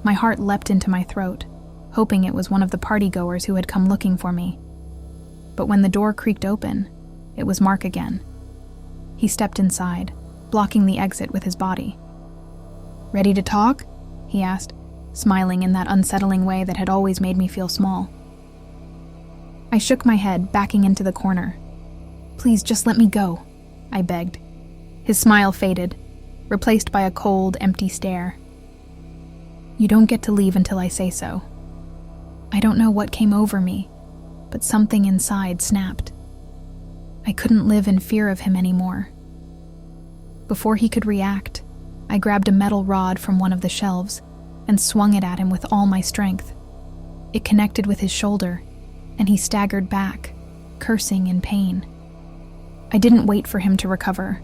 My heart leapt into my throat, hoping it was one of the partygoers who had come looking for me. But when the door creaked open, it was Mark again. He stepped inside, blocking the exit with his body. "Ready to talk?" he asked, smiling in that unsettling way that had always made me feel small. I shook my head, backing into the corner. "Please, just let me go," I begged. His smile faded, replaced by a cold, empty stare. "You don't get to leave until I say so." I don't know what came over me, but something inside snapped. I couldn't live in fear of him anymore. Before he could react, I grabbed a metal rod from one of the shelves and swung it at him with all my strength. It connected with his shoulder, and he staggered back, cursing in pain. I didn't wait for him to recover.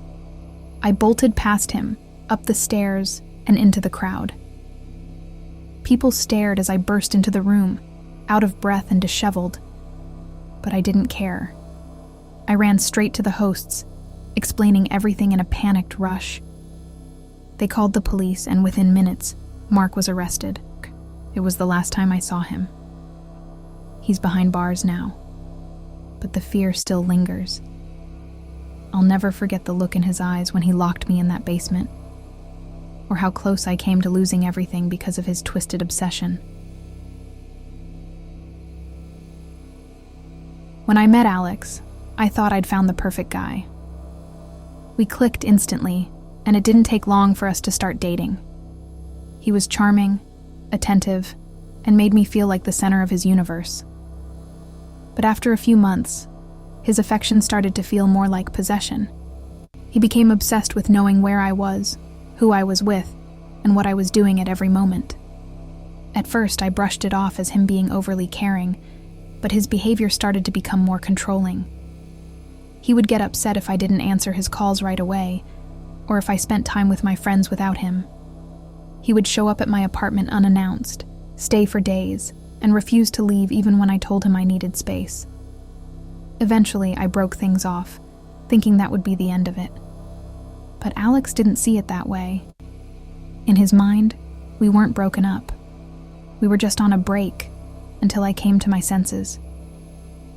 I bolted past him, up the stairs, and into the crowd. People stared as I burst into the room, out of breath and disheveled. But I didn't care. I ran straight to the hosts, explaining everything in a panicked rush. They called the police, and within minutes, Mark was arrested. It was the last time I saw him. He's behind bars now, but the fear still lingers. I'll never forget the look in his eyes when he locked me in that basement, or how close I came to losing everything because of his twisted obsession. When I met Alex, I thought I'd found the perfect guy. We clicked instantly, and it didn't take long for us to start dating. He was charming, attentive, and made me feel like the center of his universe. But after a few months, his affection started to feel more like possession. He became obsessed with knowing where I was, who I was with, and what I was doing at every moment. At first, I brushed it off as him being overly caring, but his behavior started to become more controlling. He would get upset if I didn't answer his calls right away, or if I spent time with my friends without him. He would show up at my apartment unannounced, stay for days, and refuse to leave even when I told him I needed space. Eventually, I broke things off, thinking that would be the end of it. But Alex didn't see it that way. In his mind, we weren't broken up. We were just on a break, until I came to my senses.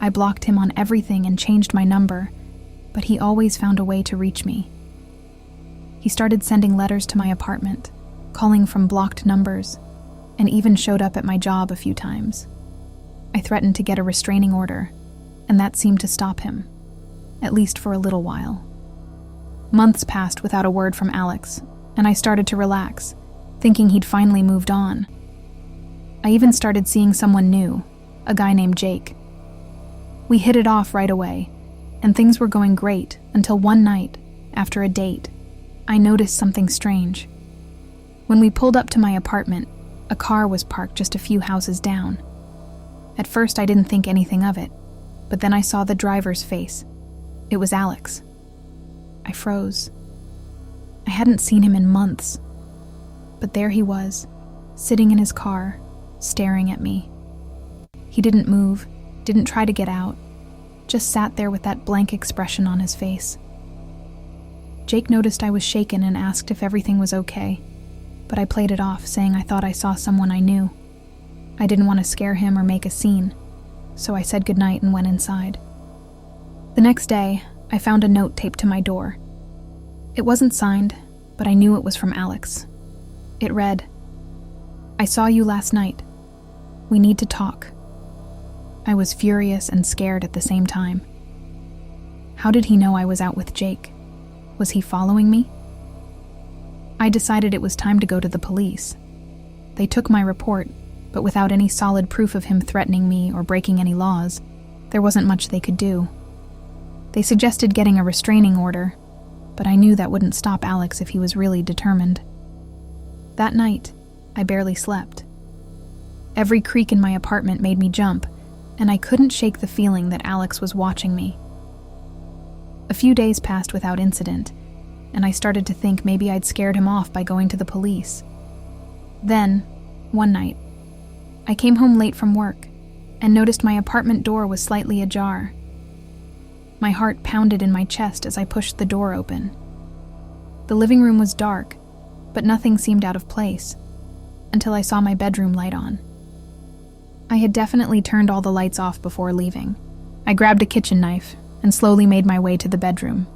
I blocked him on everything and changed my number, but he always found a way to reach me. He started sending letters to my apartment, calling from blocked numbers, and even showed up at my job a few times. I threatened to get a restraining order, and that seemed to stop him, at least for a little while. Months passed without a word from Alex, and I started to relax, thinking he'd finally moved on. I even started seeing someone new, a guy named Jake. We hit it off right away, and things were going great until one night, after a date, I noticed something strange. When we pulled up to my apartment, a car was parked just a few houses down. At first, I didn't think anything of it, but then I saw the driver's face. It was Alex. I froze. I hadn't seen him in months, but there he was, sitting in his car, staring at me. He didn't move, didn't try to get out, just sat there with that blank expression on his face. Jake noticed I was shaken and asked if everything was okay, but I played it off, saying I thought I saw someone I knew. I didn't want to scare him or make a scene, so I said goodnight and went inside. The next day, I found a note taped to my door. It wasn't signed, but I knew it was from Alex. It read, "I saw you last night. We need to talk." I was furious and scared at the same time. How did he know I was out with Jake? Was he following me? I decided it was time to go to the police. They took my report, but without any solid proof of him threatening me or breaking any laws, there wasn't much they could do. They suggested getting a restraining order, but I knew that wouldn't stop Alex if he was really determined. That night, I barely slept. Every creak in my apartment made me jump, and I couldn't shake the feeling that Alex was watching me. A few days passed without incident, and I started to think maybe I'd scared him off by going to the police. Then, one night, I came home late from work and noticed my apartment door was slightly ajar. My heart pounded in my chest as I pushed the door open. The living room was dark, but nothing seemed out of place, until I saw my bedroom light on. I had definitely turned all the lights off before leaving. I grabbed a kitchen knife and slowly made my way to the bedroom.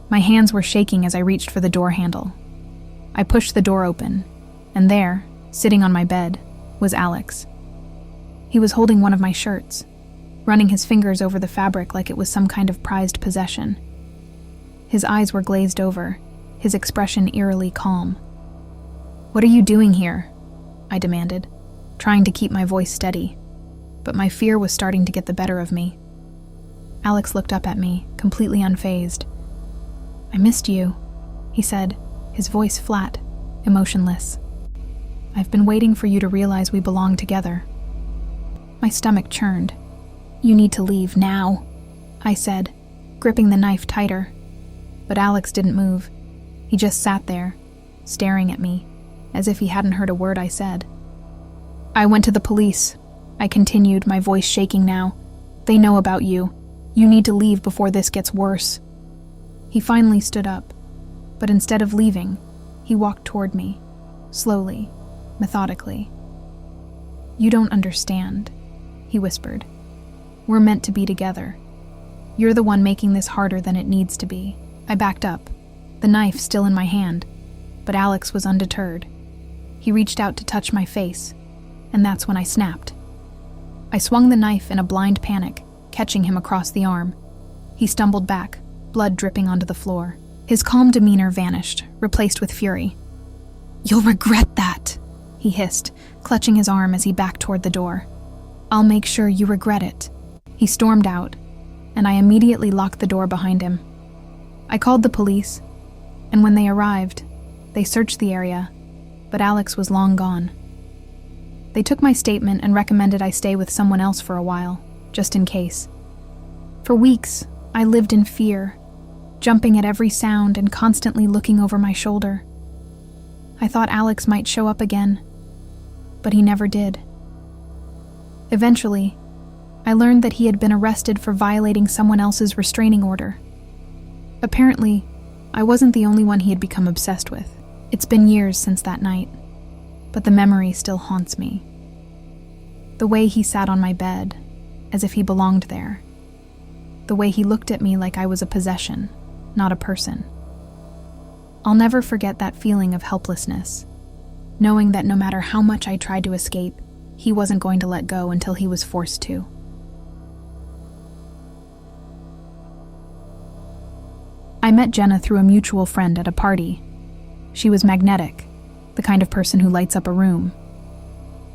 My hands were shaking as I reached for the door handle. I pushed the door open, and there, sitting on my bed, was Alex. He was holding one of my shirts, running his fingers over the fabric like it was some kind of prized possession. His eyes were glazed over, his expression eerily calm. "What are you doing here?" I demanded, trying to keep my voice steady, but my fear was starting to get the better of me. Alex looked up at me, completely unfazed. "I missed you," he said, his voice flat, emotionless. "I've been waiting for you to realize we belong together." My stomach churned. "You need to leave now," I said, gripping the knife tighter. But Alex didn't move. He just sat there, staring at me, as if he hadn't heard a word I said. "I went to the police," I continued, my voice shaking now. "They know about you. You need to leave before this gets worse." He finally stood up, but instead of leaving, he walked toward me, slowly, methodically. "You don't understand," he whispered. "We're meant to be together. You're the one making this harder than it needs to be." I backed up, the knife still in my hand, but Alex was undeterred. He reached out to touch my face, and that's when I snapped. I swung the knife in a blind panic, catching him across the arm. He stumbled back, blood dripping onto the floor. His calm demeanor vanished, replaced with fury. "You'll regret that," he hissed, clutching his arm as he backed toward the door. "I'll make sure you regret it." He stormed out, and I immediately locked the door behind him. I called the police, and when they arrived, they searched the area, but Alex was long gone. They took my statement and recommended I stay with someone else for a while, just in case. For weeks, I lived in fear, jumping at every sound and constantly looking over my shoulder. I thought Alex might show up again, but he never did. Eventually, I learned that he had been arrested for violating someone else's restraining order. Apparently, I wasn't the only one he had become obsessed with. It's been years since that night, but the memory still haunts me. The way he sat on my bed, as if he belonged there. The way he looked at me like I was a possession, not a person. I'll never forget that feeling of helplessness, knowing that no matter how much I tried to escape, he wasn't going to let go until he was forced to. I met Jenna through a mutual friend at a party. She was magnetic, the kind of person who lights up a room.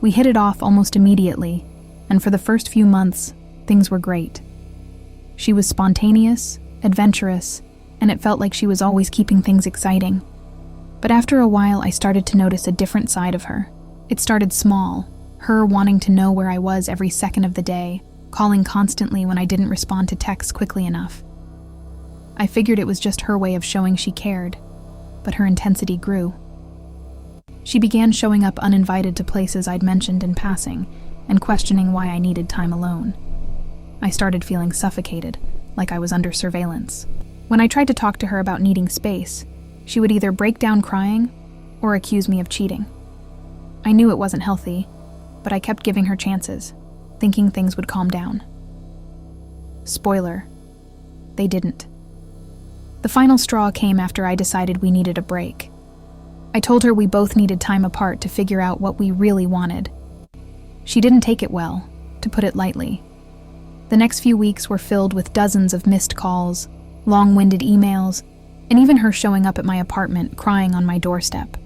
We hit it off almost immediately, and for the first few months, things were great. She was spontaneous, adventurous, and it felt like she was always keeping things exciting. But after a while, I started to notice a different side of her. It started small, her wanting to know where I was every second of the day, calling constantly when I didn't respond to texts quickly enough. I figured it was just her way of showing she cared, but her intensity grew. She began showing up uninvited to places I'd mentioned in passing and questioning why I needed time alone. I started feeling suffocated, like I was under surveillance. When I tried to talk to her about needing space, she would either break down crying or accuse me of cheating. I knew it wasn't healthy, but I kept giving her chances, thinking things would calm down. Spoiler, they didn't. The final straw came after I decided we needed a break. I told her we both needed time apart to figure out what we really wanted. She didn't take it well, to put it lightly. The next few weeks were filled with dozens of missed calls, long-winded emails, and even her showing up at my apartment crying on my doorstep.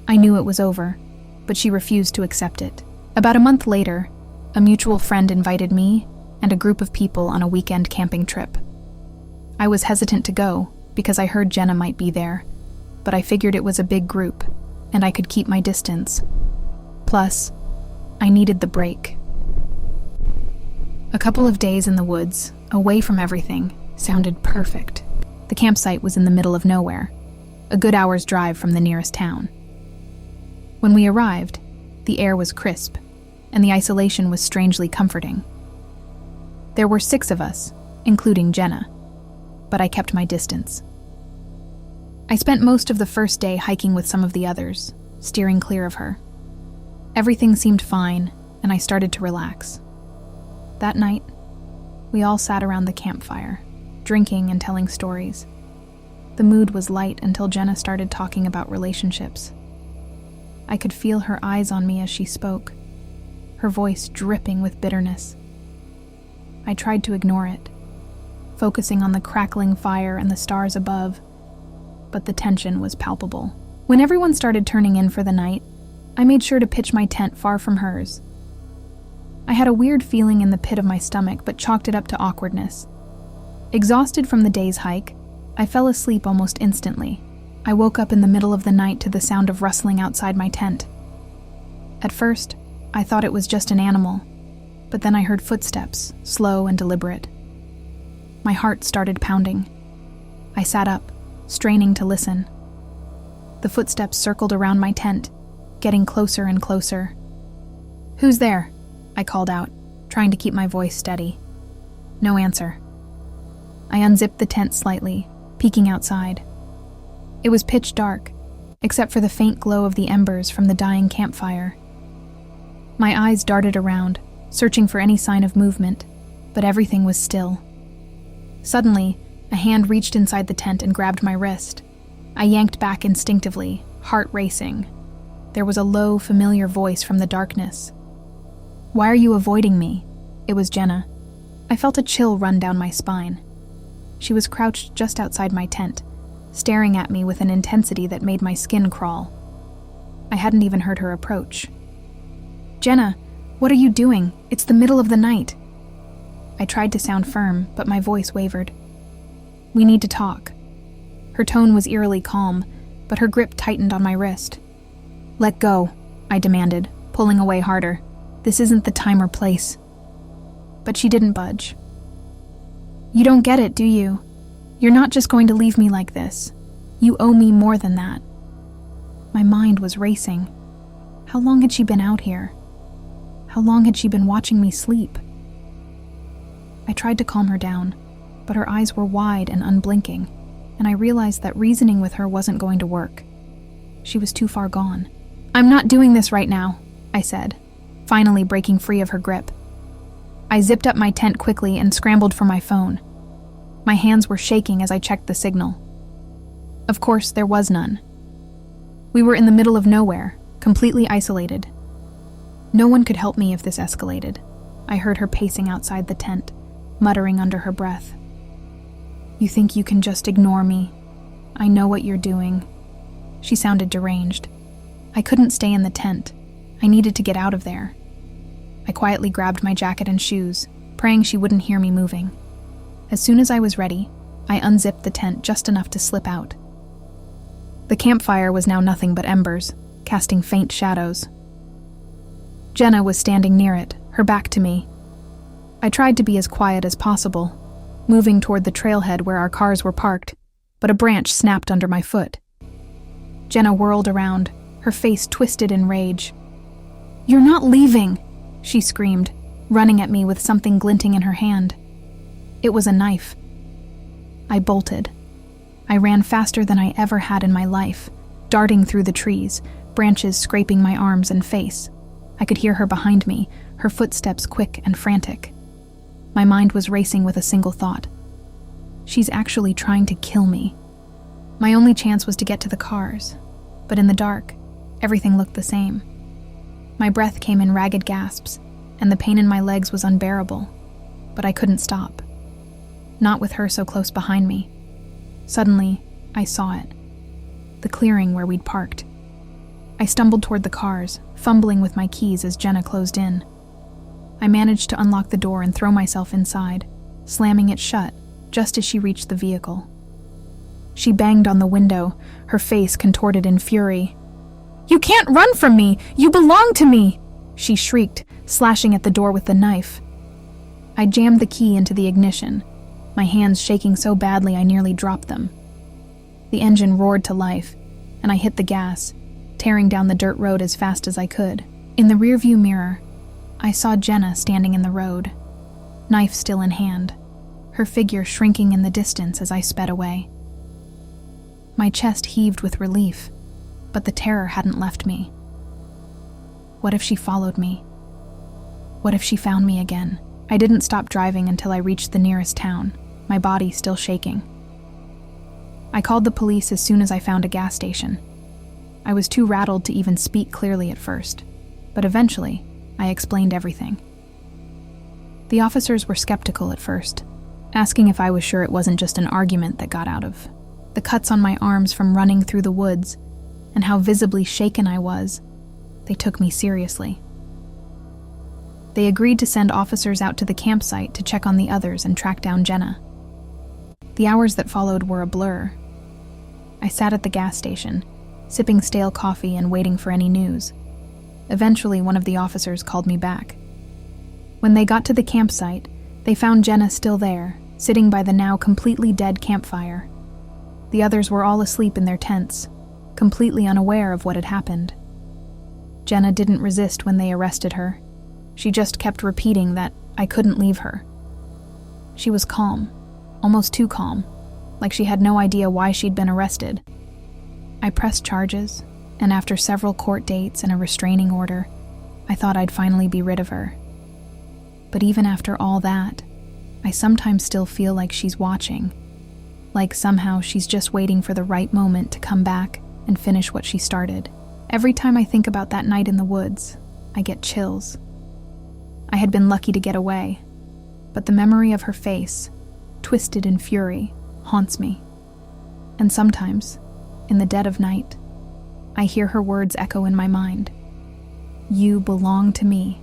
I knew it was over, but she refused to accept it. About a month later, a mutual friend invited me and a group of people on a weekend camping trip. I was hesitant to go because I heard Jenna might be there, but I figured it was a big group and I could keep my distance. Plus, I needed the break. A couple of days in the woods, away from everything, sounded perfect. The campsite was in the middle of nowhere, a good hour's drive from the nearest town. When we arrived, the air was crisp, and the isolation was strangely comforting. There were 6 of us, including Jenna, but I kept my distance. I spent most of the first day hiking with some of the others, steering clear of her. Everything seemed fine, and I started to relax. That night, we all sat around the campfire, drinking and telling stories. The mood was light until Jenna started talking about relationships. I could feel her eyes on me as she spoke, her voice dripping with bitterness. I tried to ignore it, focusing on the crackling fire and the stars above, but the tension was palpable. When everyone started turning in for the night, I made sure to pitch my tent far from hers. I had a weird feeling in the pit of my stomach, but chalked it up to awkwardness. Exhausted from the day's hike, I fell asleep almost instantly. I woke up in the middle of the night to the sound of rustling outside my tent. At first, I thought it was just an animal, but then I heard footsteps, slow and deliberate. My heart started pounding. I sat up, straining to listen. The footsteps circled around my tent, getting closer and closer. "Who's there?" I called out, trying to keep my voice steady. No answer. I unzipped the tent slightly, peeking outside. It was pitch dark, except for the faint glow of the embers from the dying campfire. My eyes darted around, searching for any sign of movement, but everything was still. Suddenly, a hand reached inside the tent and grabbed my wrist. I yanked back instinctively, heart racing. There was a low, familiar voice from the darkness. "Why are you avoiding me?" It was Jenna. I felt a chill run down my spine. She was crouched just outside my tent, staring at me with an intensity that made my skin crawl. I hadn't even heard her approach. "Jenna, what are you doing? It's the middle of the night." I tried to sound firm, but my voice wavered. "We need to talk." Her tone was eerily calm, but her grip tightened on my wrist. "Let go," I demanded, pulling away harder. "This isn't the time or place." But she didn't budge. "You don't get it, do you? You're not just going to leave me like this. You owe me more than that." My mind was racing. How long had she been out here? How long had she been watching me sleep? I tried to calm her down, but her eyes were wide and unblinking, and I realized that reasoning with her wasn't going to work. She was too far gone. "I'm not doing this right now," I said, finally breaking free of her grip. I zipped up my tent quickly and scrambled for my phone. My hands were shaking as I checked the signal. Of course, there was none. We were in the middle of nowhere, completely isolated. No one could help me if this escalated. I heard her pacing outside the tent, muttering under her breath. "You think you can just ignore me? I know what you're doing." She sounded deranged. I couldn't stay in the tent. I needed to get out of there. I quietly grabbed my jacket and shoes, praying she wouldn't hear me moving. As soon as I was ready, I unzipped the tent just enough to slip out. The campfire was now nothing but embers, casting faint shadows. Jenna was standing near it, her back to me. I tried to be as quiet as possible, moving toward the trailhead where our cars were parked, but a branch snapped under my foot. Jenna whirled around, her face twisted in rage. "You're not leaving!" she screamed, running at me with something glinting in her hand. It was a knife. I bolted. I ran faster than I ever had in my life, darting through the trees, branches scraping my arms and face. I could hear her behind me, her footsteps quick and frantic. My mind was racing with a single thought. She's actually trying to kill me. My only chance was to get to the cars, but in the dark, everything looked the same. My breath came in ragged gasps, and the pain in my legs was unbearable, but I couldn't stop. Not with her so close behind me. Suddenly, I saw it. The clearing where we'd parked. I stumbled toward the cars, fumbling with my keys as Jenna closed in. I managed to unlock the door and throw myself inside, slamming it shut just as she reached the vehicle. She banged on the window, her face contorted in fury. "You can't run from me! You belong to me!" she shrieked, slashing at the door with the knife. I jammed the key into the ignition, my hands shaking so badly I nearly dropped them. The engine roared to life, and I hit the gas, tearing down the dirt road as fast as I could. In the rearview mirror, I saw Jenna standing in the road, knife still in hand, her figure shrinking in the distance as I sped away. My chest heaved with relief, but the terror hadn't left me. What if she followed me? What if she found me again? I didn't stop driving until I reached the nearest town, my body still shaking. I called the police as soon as I found a gas station. I was too rattled to even speak clearly at first, but eventually, I explained everything. The officers were skeptical at first, asking if I was sure it wasn't just an argument that got out of. The cuts on my arms from running through the woods, and how visibly shaken I was, they took me seriously. They agreed to send officers out to the campsite to check on the others and track down Jenna. The hours that followed were a blur. I sat at the gas station, sipping stale coffee and waiting for any news. Eventually, one of the officers called me back. When they got to the campsite, they found Jenna still there, sitting by the now completely dead campfire. The others were all asleep in their tents, completely unaware of what had happened. Jenna didn't resist when they arrested her. She just kept repeating that I couldn't leave her. She was calm, almost too calm, like she had no idea why she'd been arrested. I pressed charges, and after several court dates and a restraining order, I thought I'd finally be rid of her. But even after all that, I sometimes still feel like she's watching, like somehow she's just waiting for the right moment to come back and finish what she started. Every time I think about that night in the woods, I get chills. I had been lucky to get away, but the memory of her face, twisted in fury, haunts me. And sometimes, in the dead of night, I hear her words echo in my mind. "You belong to me."